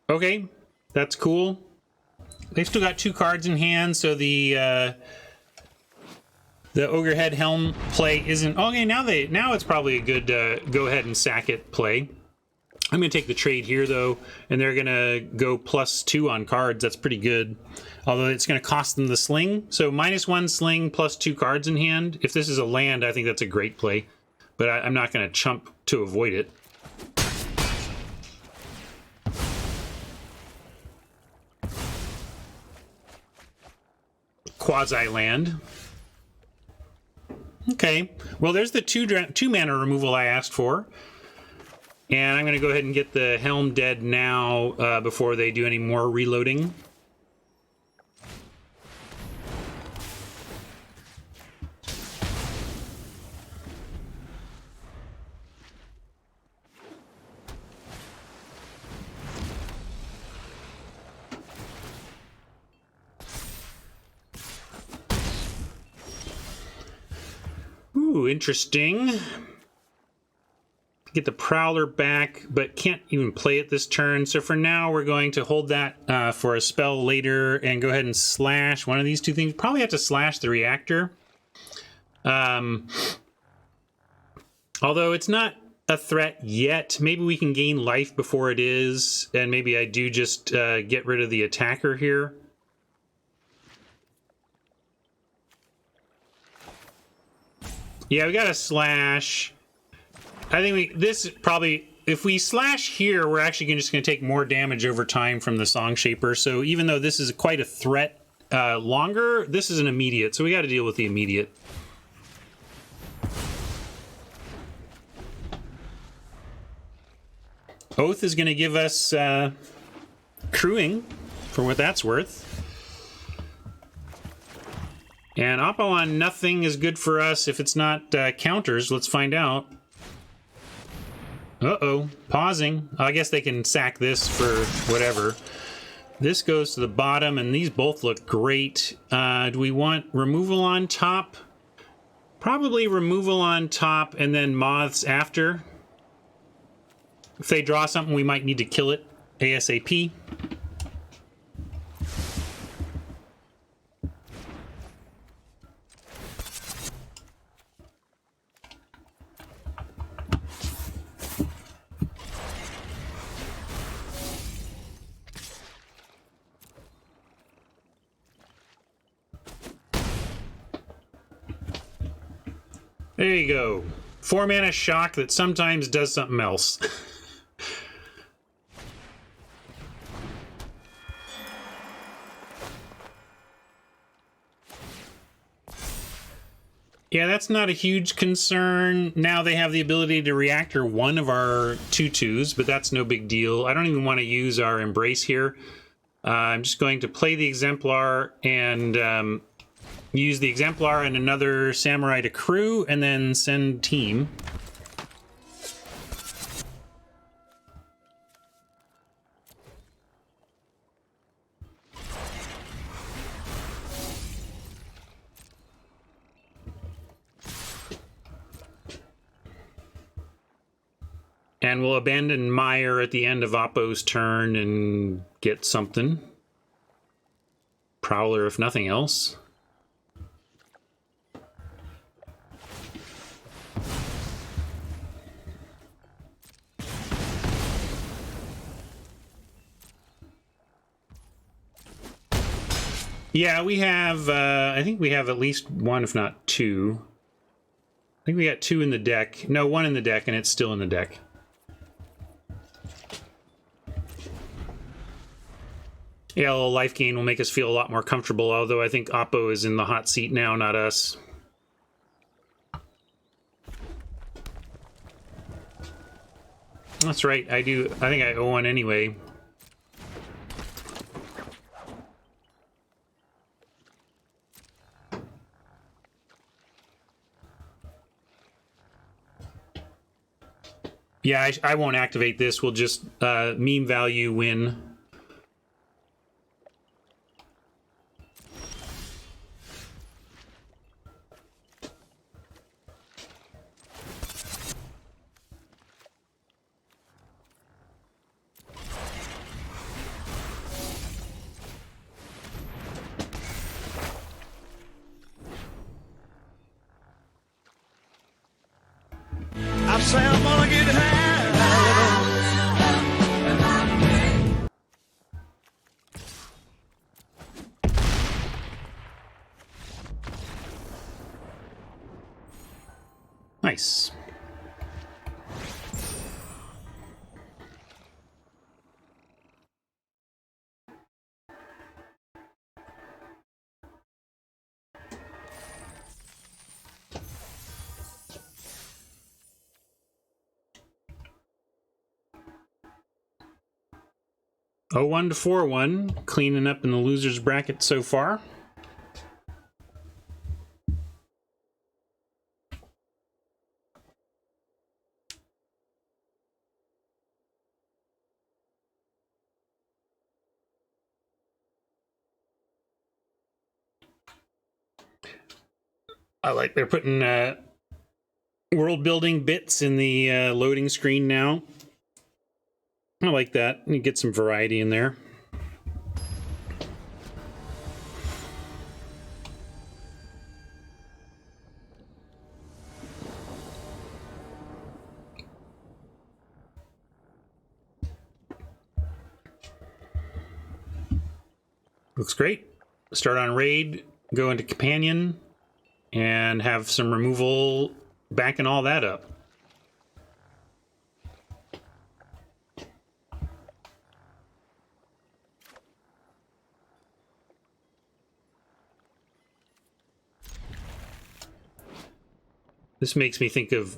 okay, that's cool. They've still got 2 cards in hand, so the Ogrehead Helm play isn't... Okay, now it's probably a good go ahead and sack it play. I'm going to take the trade here, though, and they're going to go +2 on cards. That's pretty good. Although it's going to cost them the sling. So -1 sling plus 2 cards in hand. If this is a land, I think that's a great play. But I'm not going to chump to avoid it. Quasi-land. Okay, well, there's the 2 mana removal I asked for. And I'm going to go ahead and get the Helm dead now before they do any more reloading. Ooh, interesting. Get the Prowler back, but can't even play it this turn. So for now, we're going to hold that for a spell later and go ahead and slash one of these 2 things. Probably have to slash the reactor. Although it's not a threat yet. Maybe we can gain life before it is, and maybe I do just get rid of the attacker here. Yeah, we got to slash. I think this probably, if we slash here, we're actually just going to take more damage over time from the Song Shaper. So even though this is quite a threat longer, this is an immediate. So we got to deal with the immediate. Oath is going to give us crewing for what that's worth. And Oppo on nothing is good for us if it's not counters. Let's find out. Uh-oh, pausing. I guess they can sack this for whatever. This goes to the bottom, and these both look great. Do we want removal on top? Probably removal on top and then moths after. If they draw something, we might need to kill it ASAP. There you go. 4 mana shock that sometimes does something else. Yeah, that's not a huge concern. Now they have the ability to reactor one of our 2/2s, but that's no big deal. I don't even want to use our Embrace here. I'm just going to play the Exemplar and use the Exemplar and another Samurai to crew, and then send team. And we'll abandon Meyer at the end of Oppo's turn and get something. Prowler, if nothing else. Yeah, we have, I think we have at least one, if not two. I think we got two in the deck. No, one in the deck, and it's still in the deck. Yeah, a little life gain will make us feel a lot more comfortable, although I think Oppo is in the hot seat now, not us. That's right, I think I owe one anyway. Yeah, I won't activate this. We'll just meme value win. I say I'm gonna get high. Nice. Oh, 1 to 4-1, cleaning up in the losers bracket so far. I like they're putting world building bits in the loading screen now. I like that. You get some variety in there. Looks great. Start on raid, go into companion, and have some removal backing all that up. This makes me think of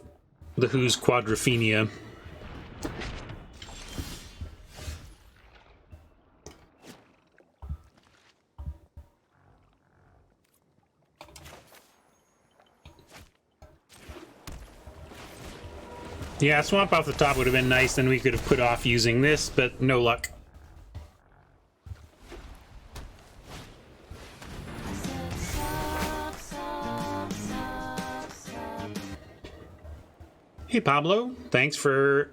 the Who's Quadrophenia. Yeah, swamp off the top would have been nice, then we could have put off using this, but no luck. Hey Pablo, thanks for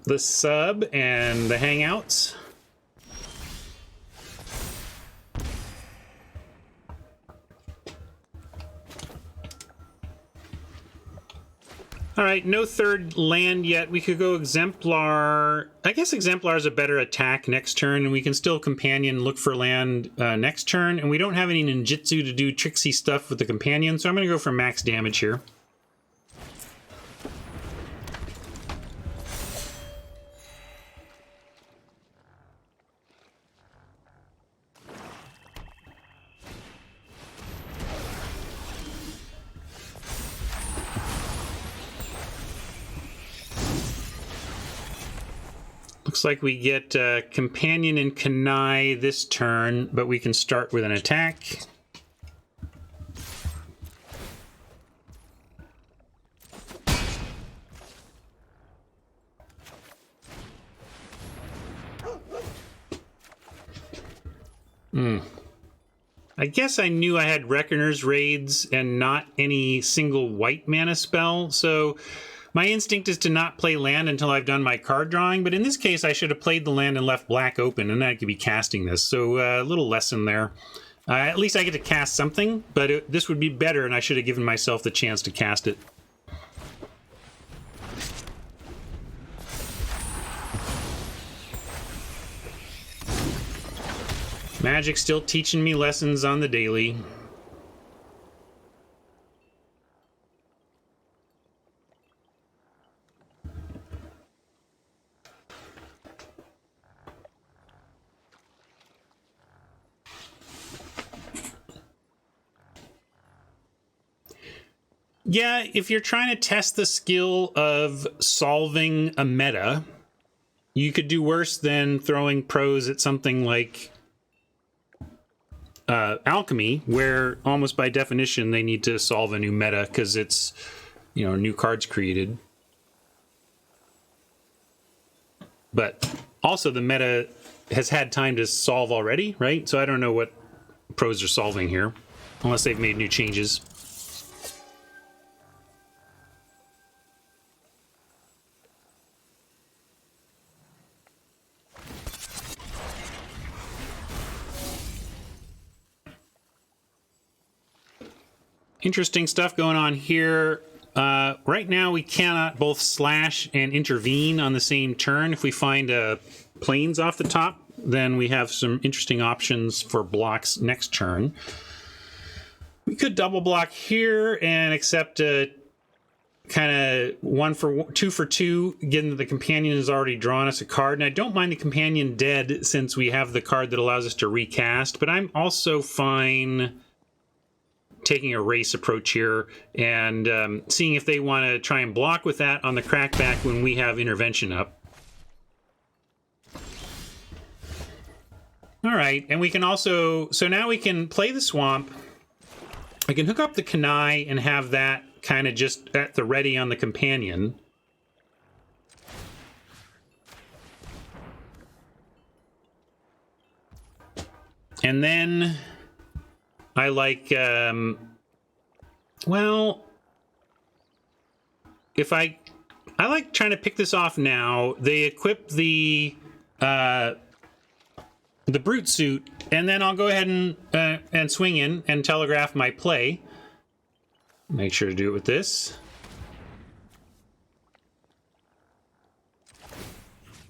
the sub and the hangouts. All right, no third land yet. We could go Exemplar. I guess Exemplar is a better attack next turn, and we can still companion, look for land next turn. And we don't have any ninjutsu to do tricksy stuff with the companion, so I'm going to go for max damage here. Looks like we get Companion and Kanai this turn, but we can start with an attack. I guess I knew I had Reckoner's Raids and not any single white mana spell, so My instinct is to not play land until I've done my card drawing, but in this case I should have played the land and left black open, and I could be casting this. So a little lesson there. At least I get to cast something, but this would be better, and I should have given myself the chance to cast it. Magic's still teaching me lessons on the daily. Yeah, if you're trying to test the skill of solving a meta, you could do worse than throwing pros at something like alchemy, where almost by definition they need to solve a new meta because it's, you know, new cards created. But also the meta has had time to solve already, right? So I don't know what pros are solving here, unless they've made new changes. Interesting stuff going on here. Right now we cannot both slash and intervene on the same turn. If we find planes off the top, then we have some interesting options for blocks next turn. We could double block here and accept a kind of 2 for 2, given that the companion has already drawn us a card. And I don't mind the companion dead since we have the card that allows us to recast, but I'm also fine taking a race approach here and seeing if they want to try and block with that on the crackback when we have intervention up. All right, and we can also, so now we can play the swamp. I can hook up the Kanai and have that kind of just at the ready on the companion. And then I like, well, if I like trying to pick this off now. They equip the brute suit, and then I'll go ahead and swing in and telegraph my play. Make sure to do it with this.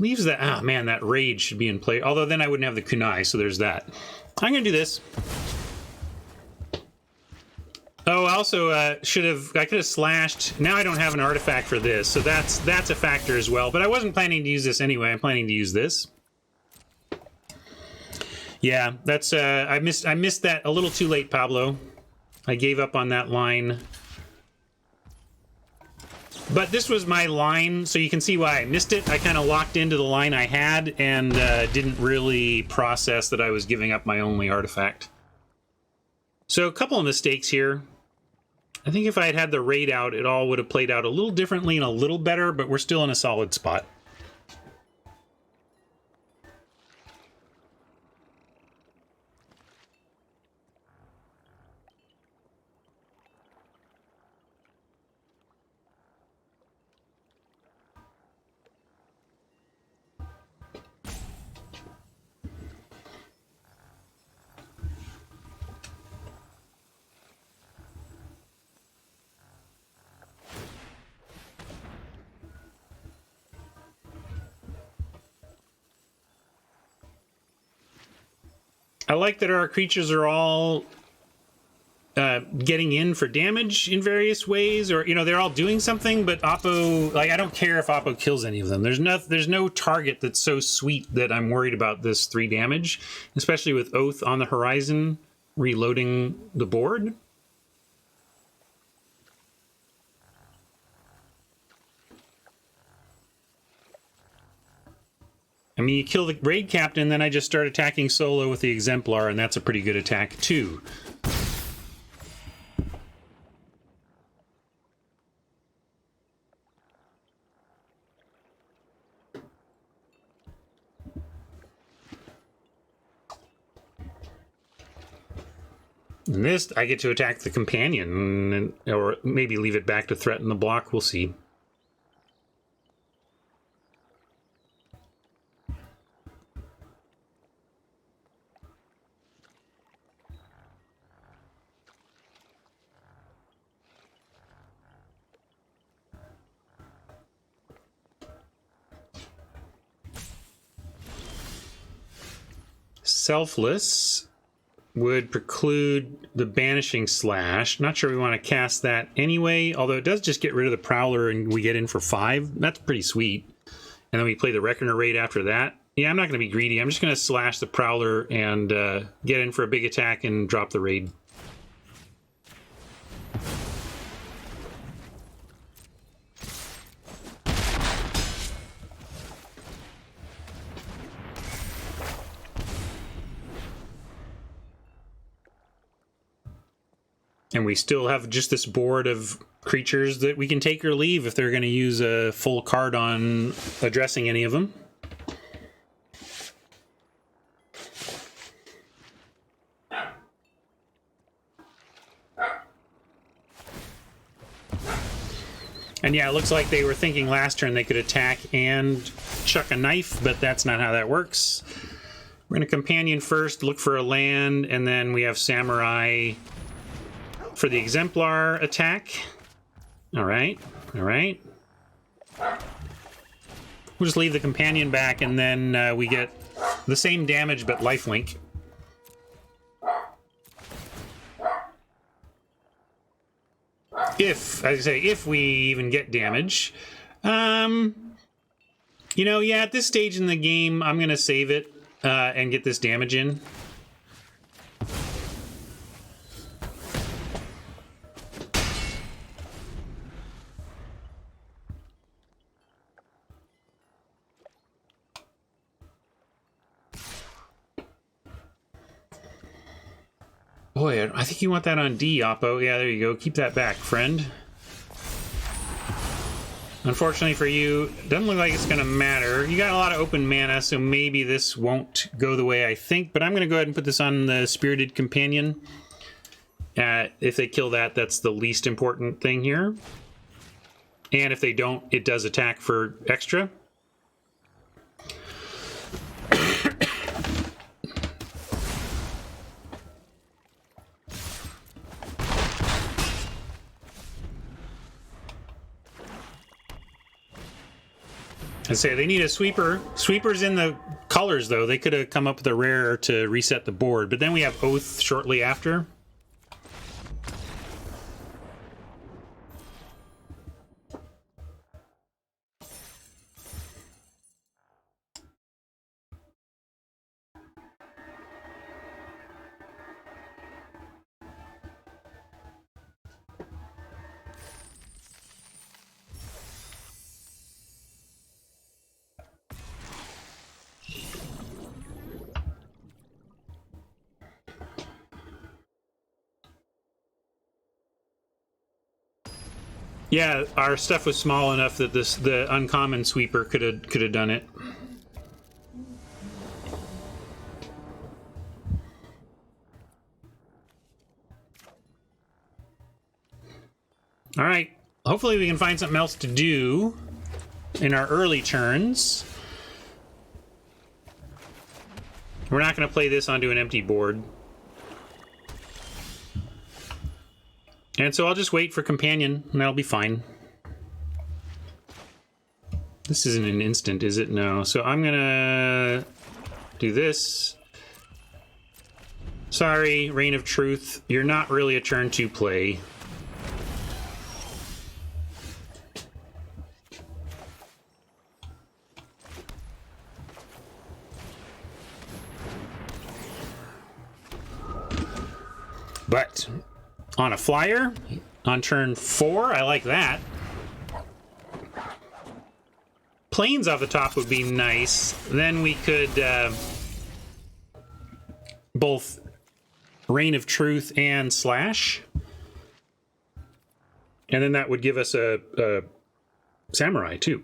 Leaves that, ah, man, that rage should be in play. Although then I wouldn't have the kunai, so there's that. I'm gonna do this. Oh, also, I could have slashed. Now I don't have an artifact for this, so that's a factor as well. But I wasn't planning to use this anyway. I'm planning to use this. Yeah, that's I missed that a little too late, Pablo. I gave up on that line. But this was my line, so you can see why I missed it. I kind of locked into the line I had and didn't really process that I was giving up my only artifact. So a couple of mistakes here. I think if I had had the raid out, it all would have played out a little differently and a little better, but we're still in a solid spot. I like that our creatures are all getting in for damage in various ways, or, you know, they're all doing something, but Oppo, like, I don't care if Oppo kills any of them. There's no target that's so sweet that I'm worried about this 3 damage, especially with Oath on the horizon, reloading the board. I mean, you kill the raid captain, then I just start attacking solo with the exemplar, and that's a pretty good attack too. And this, I get to attack the companion, or maybe leave it back to threaten the block. We'll see. Selfless would preclude the Banishing Slash. Not sure we want to cast that anyway, although it does just get rid of the Prowler and we get in for 5. That's pretty sweet. And then we play the Reckoner raid after that. Yeah, I'm not going to be greedy. I'm just going to slash the Prowler and get in for a big attack and drop the raid. And we still have just this board of creatures that we can take or leave if they're going to use a full card on addressing any of them. And yeah, it looks like they were thinking last turn they could attack and chuck a knife, but that's not how that works. We're going to Companion first, look for a land, and then we have Samurai for the Exemplar attack. All right, all right. We'll just leave the Companion back, and then we get the same damage, but lifelink. If, as I say, if we even get damage. You know, yeah, at this stage in the game, I'm going to save it and get this damage in. Boy, I think you want that on D, Oppo. Yeah, there you go. Keep that back, friend. Unfortunately for you, doesn't look like it's going to matter. You got a lot of open mana, so maybe this won't go the way I think, but I'm going to go ahead and put this on the Spirited Companion. If they kill that, that's the least important thing here. And if they don't, it does attack for extra. I say they need a sweeper. Sweeper's in the colors, though. They could have come up with a rare to reset the board, but then we have Oath shortly after. Yeah, our stuff was small enough that the uncommon sweeper could have done it. All right. Hopefully we can find something else to do in our early turns. We're not going to play this onto an empty board. And so I'll just wait for Companion, and that'll be fine. This isn't an instant, is it? No. So I'm gonna do this. Sorry, Reign of Truth. You're not really a turn 2 play. But on a flyer, on turn 4, I like that. Planes off the top would be nice. Then we could both Reign of Truth and Slash. And then that would give us a Samurai, too.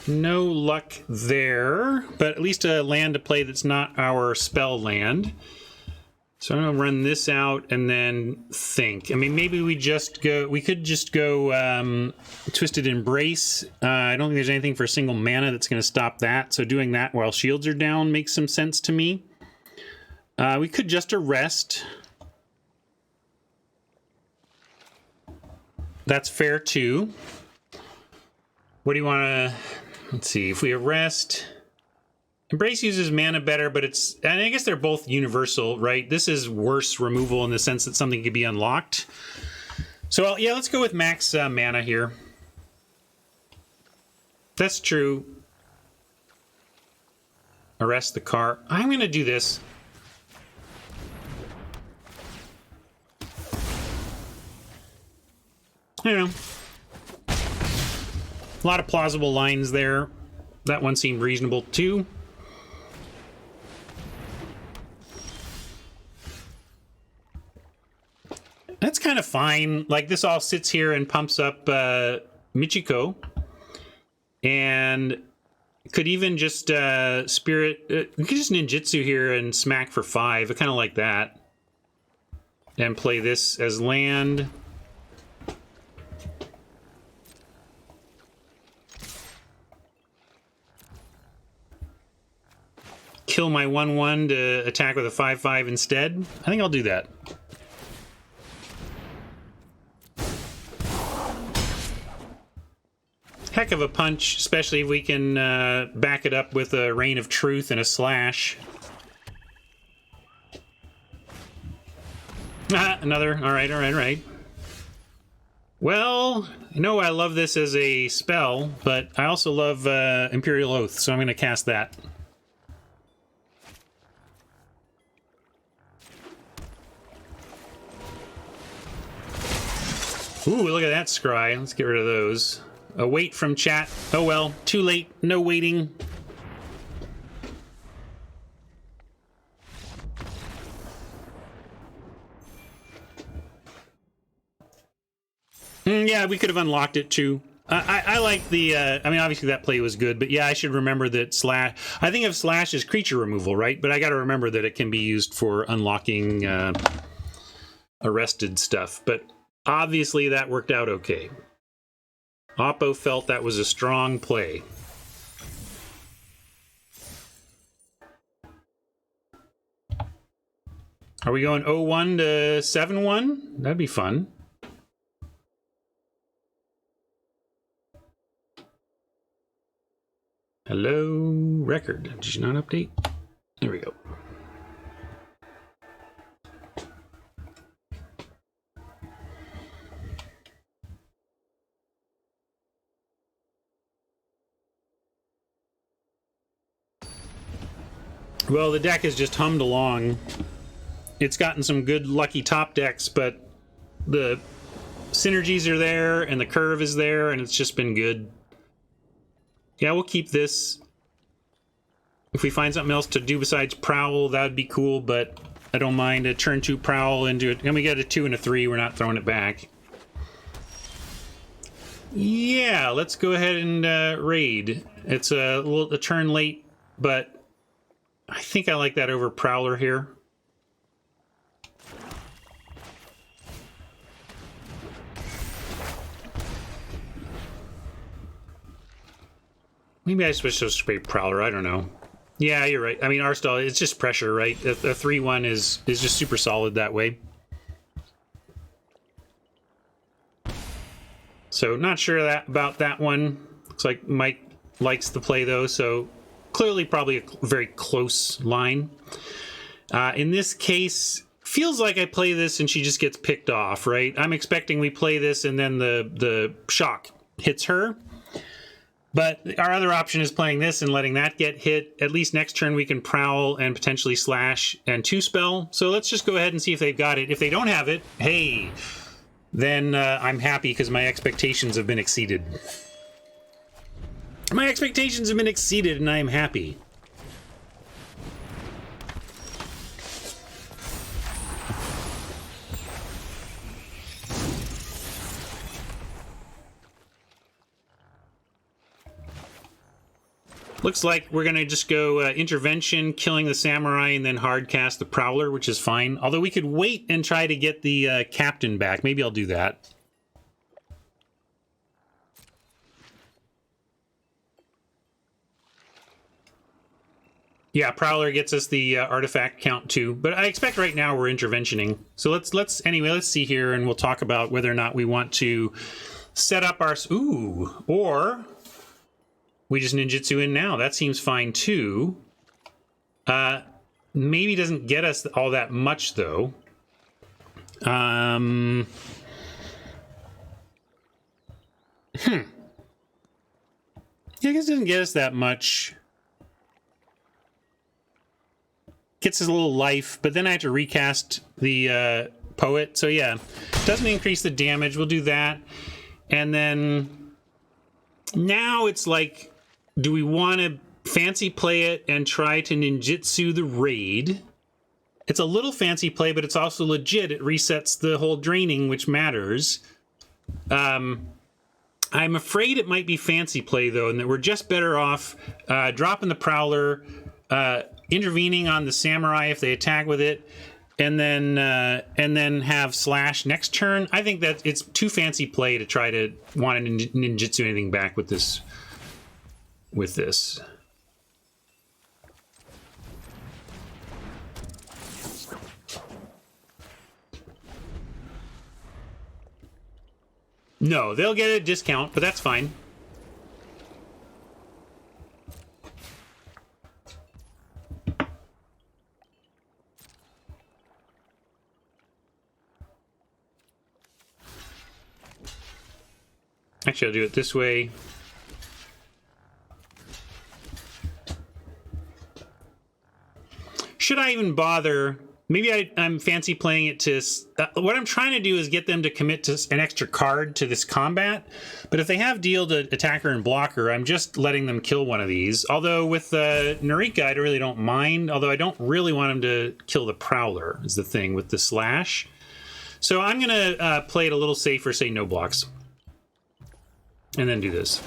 No luck there, but at least a land to play that's not our spell land. So I'm gonna run this out and then think. I mean, maybe we could just go Twisted Embrace. I don't think there's anything for single mana that's gonna stop that. So doing that while shields are down makes some sense to me. We could just arrest. That's fair too. What do you want to... Let's see, if we arrest... Embrace uses mana better, but it's... And I guess they're both universal, right? This is worse removal in the sense that something could be unlocked. So, yeah, let's go with max mana here. That's true. Arrest the car. I'm going to do this. I don't know. A lot of plausible lines there. That one seemed reasonable, too. That's kind of fine. Like, this all sits here and pumps up Michiko. And could even just spirit... we could just ninjutsu here and smack for 5. I kind of like that. And play this as land. Kill my 1/1 to attack with a 5/5 instead. I think I'll do that. Heck of a punch, especially if we can back it up with a Reign of Truth and a slash. Ah, another. All right, all right, all right. Well, you know I love this as a spell, but I also love Imperial Oath, so I'm going to cast that. Ooh, look at that scry. Let's get rid of those. A wait from chat. Oh well, too late. No waiting. Yeah, we could have unlocked it too. I like the, I mean, obviously that play was good, but yeah, I should remember that Slash, I think of Slash as creature removal, right? But I got to remember that it can be used for unlocking arrested stuff. But obviously that worked out okay. Oppo felt that was a strong play. Are we going 0-1 to 7-1? That'd be fun. Hello, record. Did you not update? There we go. Well, the deck has just hummed along. It's gotten some good lucky top decks, but the synergies are there and the curve is there and it's just been good. Yeah, we'll keep this. If we find something else to do besides Prowl, that would be cool, but I don't mind a turn 2 Prowl into it. And we get a 2 and a 3, we're not throwing it back. Yeah, let's go ahead and raid. It's a turn late, but I think I like that over Prowler here. Maybe I switch to straight Prowler, I don't know. Yeah, you're right. I mean, Arstall, it's just pressure, right? A 3-1 is just super solid that way. So, not sure about that one. Looks like Mike likes the play, though, so clearly probably a very close line. In this case, feels like I play this and she just gets picked off, right? I'm expecting we play this and then the shock hits her. But our other option is playing this and letting that get hit. At least next turn we can Prowl and potentially Slash and 2-spell. So let's just go ahead and see if they've got it. If they don't have it, hey, then I'm happy because my expectations have been exceeded. My expectations have been exceeded and I am happy. Looks like we're going to just go intervention, killing the samurai, and then hard cast the Prowler, which is fine. Although we could wait and try to get the captain back. Maybe I'll do that. Yeah, Prowler gets us the artifact count too. But I expect right now we're interventioning. So let's see here, and we'll talk about whether or not we want to set up our... Ooh, or... we just ninjutsu in now. That seems fine too. Maybe doesn't get us all that much though. Yeah, I guess it doesn't get us that much. Gets us a little life, but then I have to recast the poet. So yeah, doesn't increase the damage. We'll do that. And then now it's like, do we want to fancy play it and try to ninjutsu the raid? It's a little fancy play, but it's also legit. It resets the whole draining, which matters. I'm afraid it might be fancy play, though, and that we're just better off dropping the Prowler, intervening on the Samurai if they attack with it, and then have Slash next turn. I think that it's too fancy play to try to want to ninjutsu anything back with this. No, they'll get a discount, but that's fine. Actually, I'll do it this way. Should I even bother? Maybe I'm fancy playing it to... what I'm trying to do is get them to commit to an extra card to this combat. But if they have deal to attacker and blocker, I'm just letting them kill one of these. Although with Narika, I really don't mind. Although I don't really want him to kill the Prowler, is the thing with the Slash. So I'm going to play it a little safer, say no blocks. And then do this.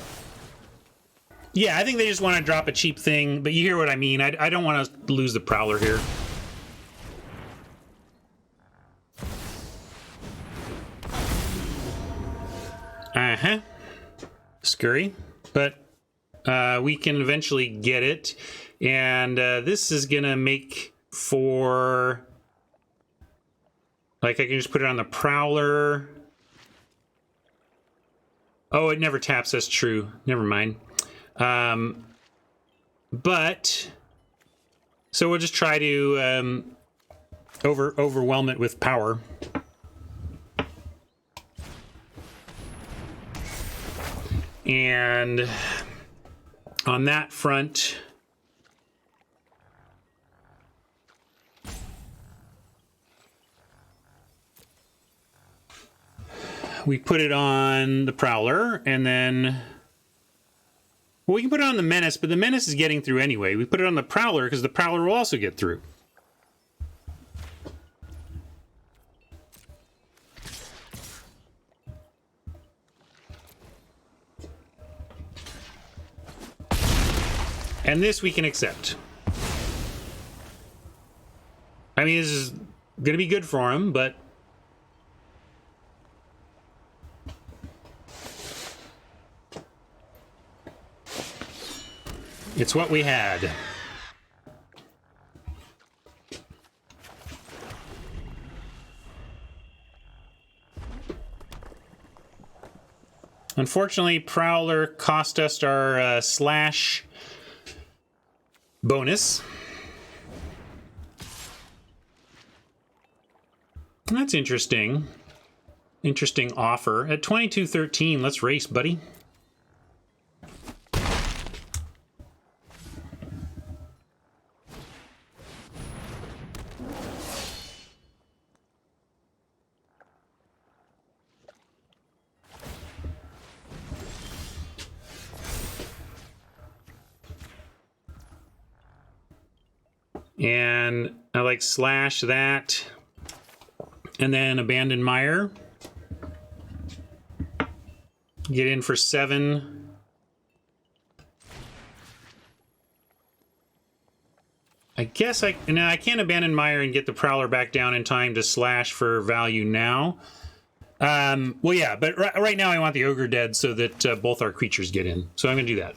Yeah, I think they just want to drop a cheap thing. But you hear what I mean. I don't want to lose the Prowler here. Scurry, but we can eventually get it, and this is gonna make for, like, I can just put it on the Prowler. Oh, it never taps, that's true, never mind. But so we'll just try to overwhelm it with power. And on that front, we put it on the Prowler, and then, well, we can put it on the Menace, but the Menace is getting through anyway. We put it on the Prowler because the Prowler will also get through. And this we can accept. I mean, this is going to be good for him, but... it's what we had. Unfortunately, Prowler cost us our Slash bonus. That's interesting. Interesting offer. At 22.13, let's race, buddy. And I like Slash that. And then Abandon Mire. Get in for 7. I guess I can't Abandon Mire and get the Prowler back down in time to Slash for value now. Well, yeah, but right now I want the Ogre dead so that both our creatures get in. So I'm going to do that.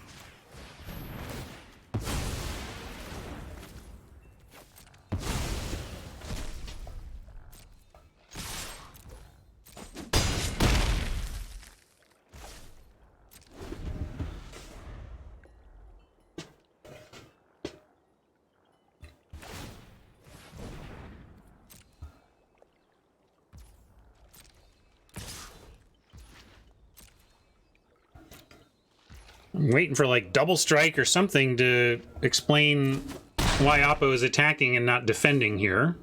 I'm waiting for like double strike or something to explain why Oppo is attacking and not defending here.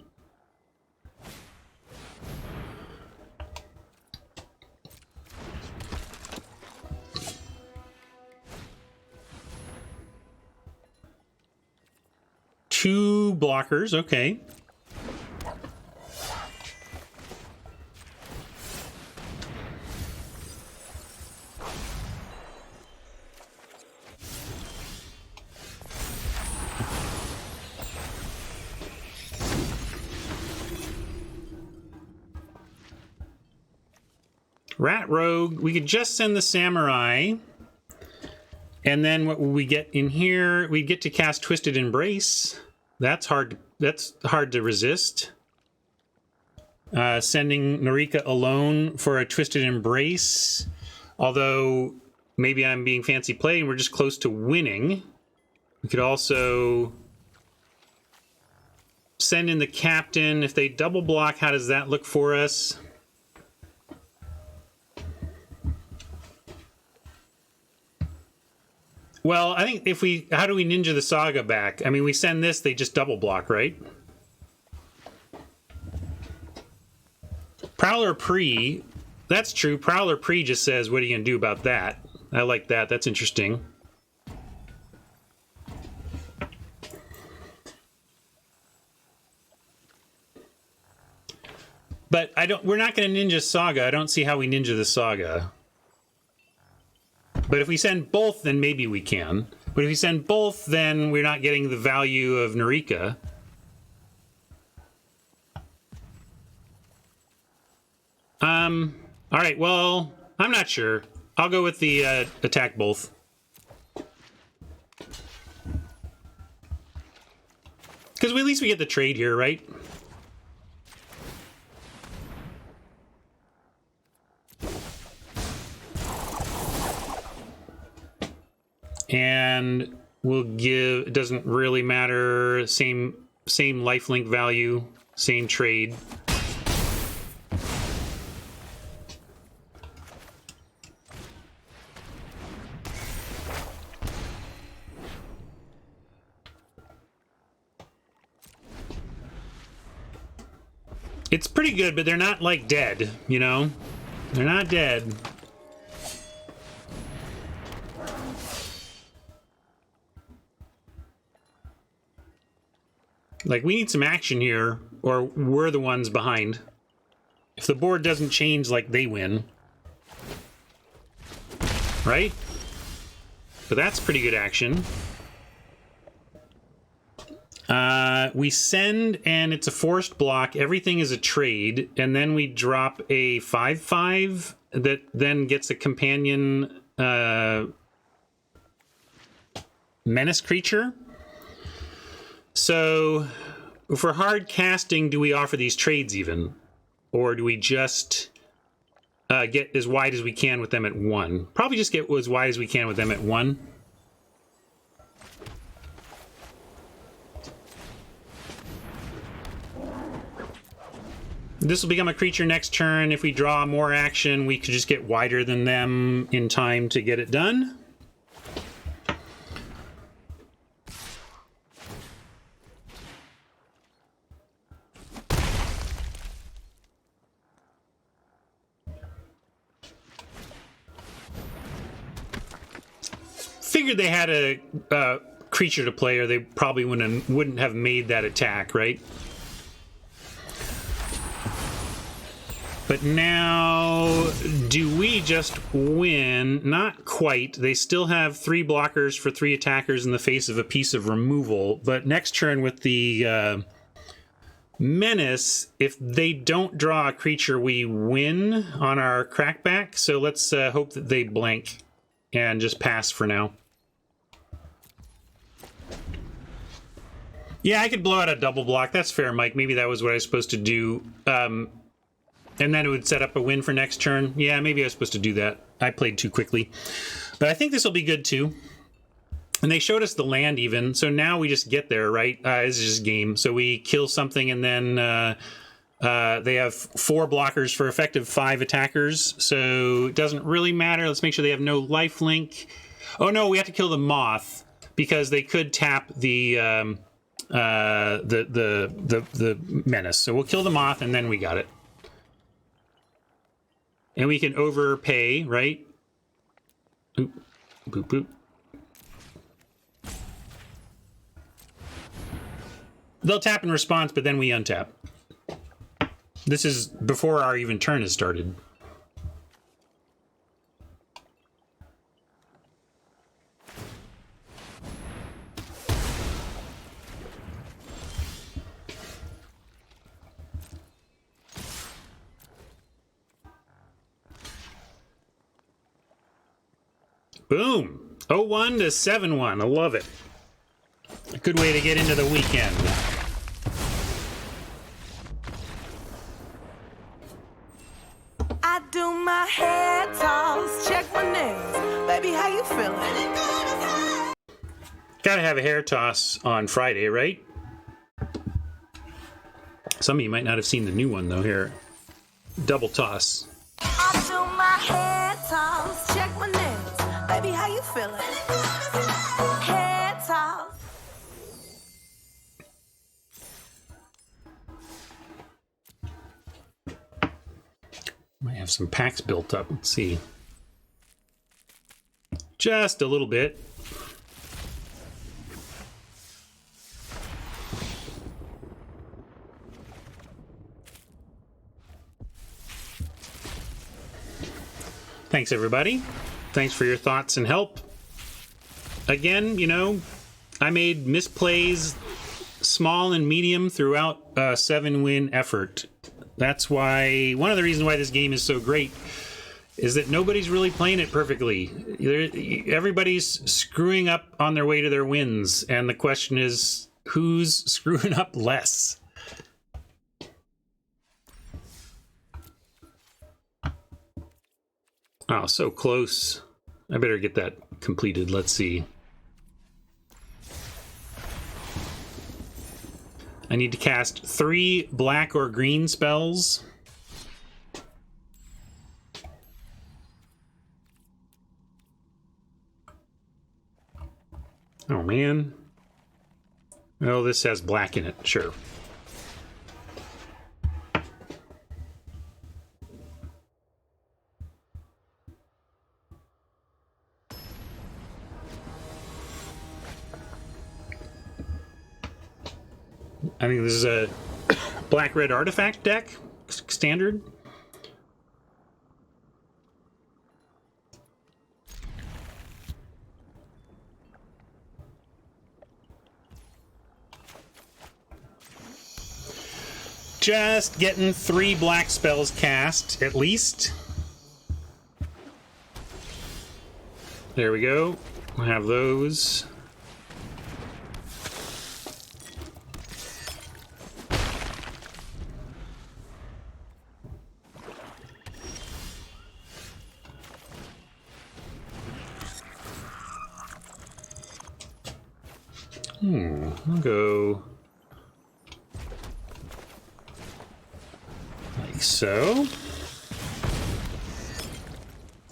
Two blockers, okay. Rat Rogue, we could just send the Samurai. And then what will we get in here? We get to cast Twisted Embrace. That's hard to resist. Sending Norika alone for a Twisted Embrace. Although maybe I'm being fancy play and we're just close to winning. We could also send in the captain. If they double block, how does that look for us? Well, I think if we... How do we ninja the Saga back? I mean, we send this, they just double block, right? Prowler Pre... That's true. Prowler Pre just says, what are you going to do about that? I like that. That's interesting. But we're not going to ninja Saga. I don't see how we ninja the Saga. But if we send both, then maybe we can. But if we send both, then we're not getting the value of Norika. All right, well, I'm not sure. I'll go with the attack both. Because at least we get the trade here, right? And we'll give, it doesn't really matter, same lifelink value, same trade. It's pretty good, but they're not like dead, you know? They're not dead. Like, we need some action here, or we're the ones behind. If the board doesn't change, like, they win. Right? But that's pretty good action. We send, and it's a forced block. Everything is a trade, and then we drop a 5/5 that then gets a companion menace creature. So, for hard casting, do we offer these trades even? Or do we just get as wide as we can with them at 1? Probably just get as wide as we can with them at 1. This will become a creature next turn. If we draw more action, we could just get wider than them in time to get it done. Figured they had a creature to play, or they probably wouldn't have made that attack, right? But now, do we just win? Not quite. They still have 3 blockers for 3 attackers in the face of a piece of removal. But next turn with the menace, if they don't draw a creature, we win on our crackback. So let's hope that they blank and just pass for now. Yeah, I could blow out a double block. That's fair, Mike. Maybe that was what I was supposed to do. And then it would set up a win for next turn. Yeah, maybe I was supposed to do that. I played too quickly. But I think this will be good too. And they showed us the land even. So now we just get there, right? This is just game. So we kill something and then they have 4 blockers for effective 5 attackers. So it doesn't really matter. Let's make sure they have no lifelink. Oh no, we have to kill the moth because they could tap the menace. So we'll kill the moth and then we got it. And we can overpay, right? Oop, boop, boop. They'll tap in response, but then we untap. This is before our even turn has started. Boom! 0-1 to 7-1. I love it. A good way to get into the weekend. I do my hair toss, check my nails. Baby, how you feeling? Gotta have a hair toss on Friday, right? Some of you might not have seen the new one, though, here. Double toss. I do my hair toss, check my nails. Baby, how you feeling? Hair toss. Might have some packs built up. Let's see. Just a little bit. Thanks, everybody. Thanks for your thoughts and help. Again, you know, I made misplays small and medium throughout a 7-win effort. That's why, one of the reasons why this game is so great is that nobody's really playing it perfectly. Everybody's screwing up on their way to their wins, and the question is, who's screwing up less? Oh, so close. I better get that completed. Let's see. I need to cast 3 black or green spells. Oh, man. Oh, this has black in it. Sure. I think this is a black-red artifact deck, standard. Just getting 3 black spells cast, at least. There we go. We'll have those. I'll go like so.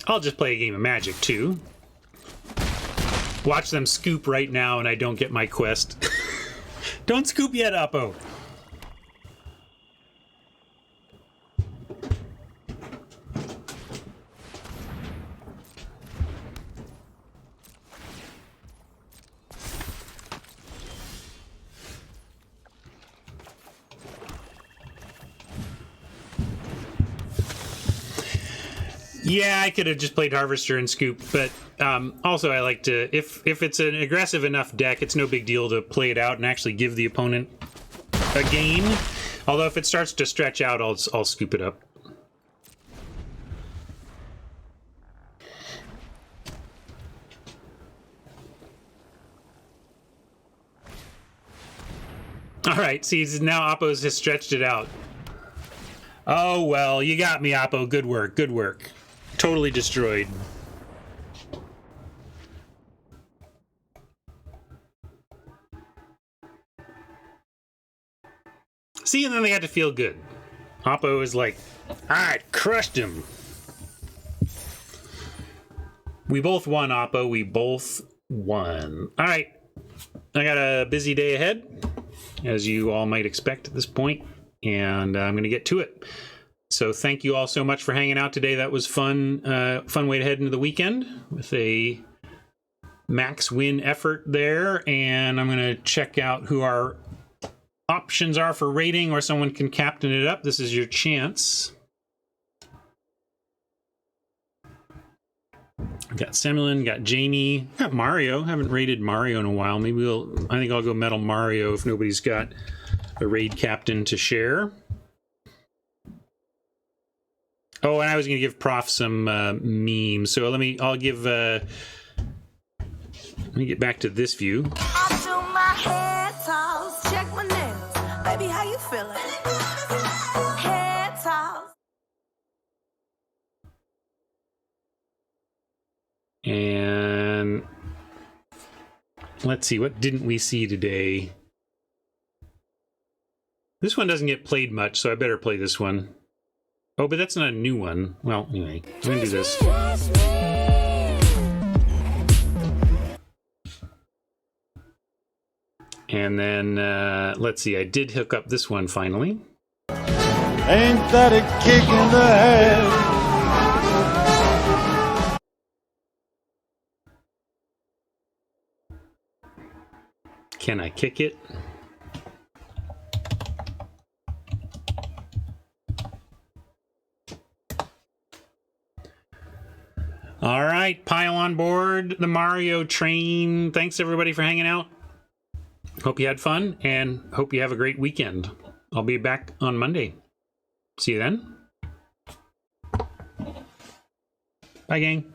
I'll just play a game of Magic too. Watch them scoop right now and I don't get my quest. Don't scoop yet, Oppo. Yeah, I could have just played Harvester and Scoop, but also I like to, if it's an aggressive enough deck, it's no big deal to play it out and actually give the opponent a game. Although if it starts to stretch out, I'll scoop it up. All right, see, now Oppo's has stretched it out. Oh, well, you got me, Oppo. Good work, good work. Totally destroyed. See, and then they had to feel good. Oppo is like, I crushed him. We both won, Oppo. We both won. All right. I got a busy day ahead, as you all might expect at this point, and I'm going to get to it. So thank you all so much for hanging out today. That was fun. Fun way to head into the weekend with a max win effort there. And I'm going to check out who our options are for rating, or someone can captain it up. This is your chance. Got Semlin, got Jamie, got Mario. Haven't rated Mario in a while. Maybe I think I'll go Metal Mario if nobody's got a raid captain to share. Oh, and I was going to give Prof some memes. So let me get back to this view. I do my head toss, check my nails. Baby, how you feeling? Head toss. And let's see, what didn't we see today? This one doesn't get played much, so I better play this one. Oh, but that's not a new one. Well, anyway, I'm going to do this. And then, let's see, I did hook up this one finally. Ain't that a kick in the head? Can I kick it? All right, pile on board the Mario train. Thanks everybody for hanging out. Hope you had fun and hope you have a great weekend. I'll be back on Monday. See you then. Bye, gang.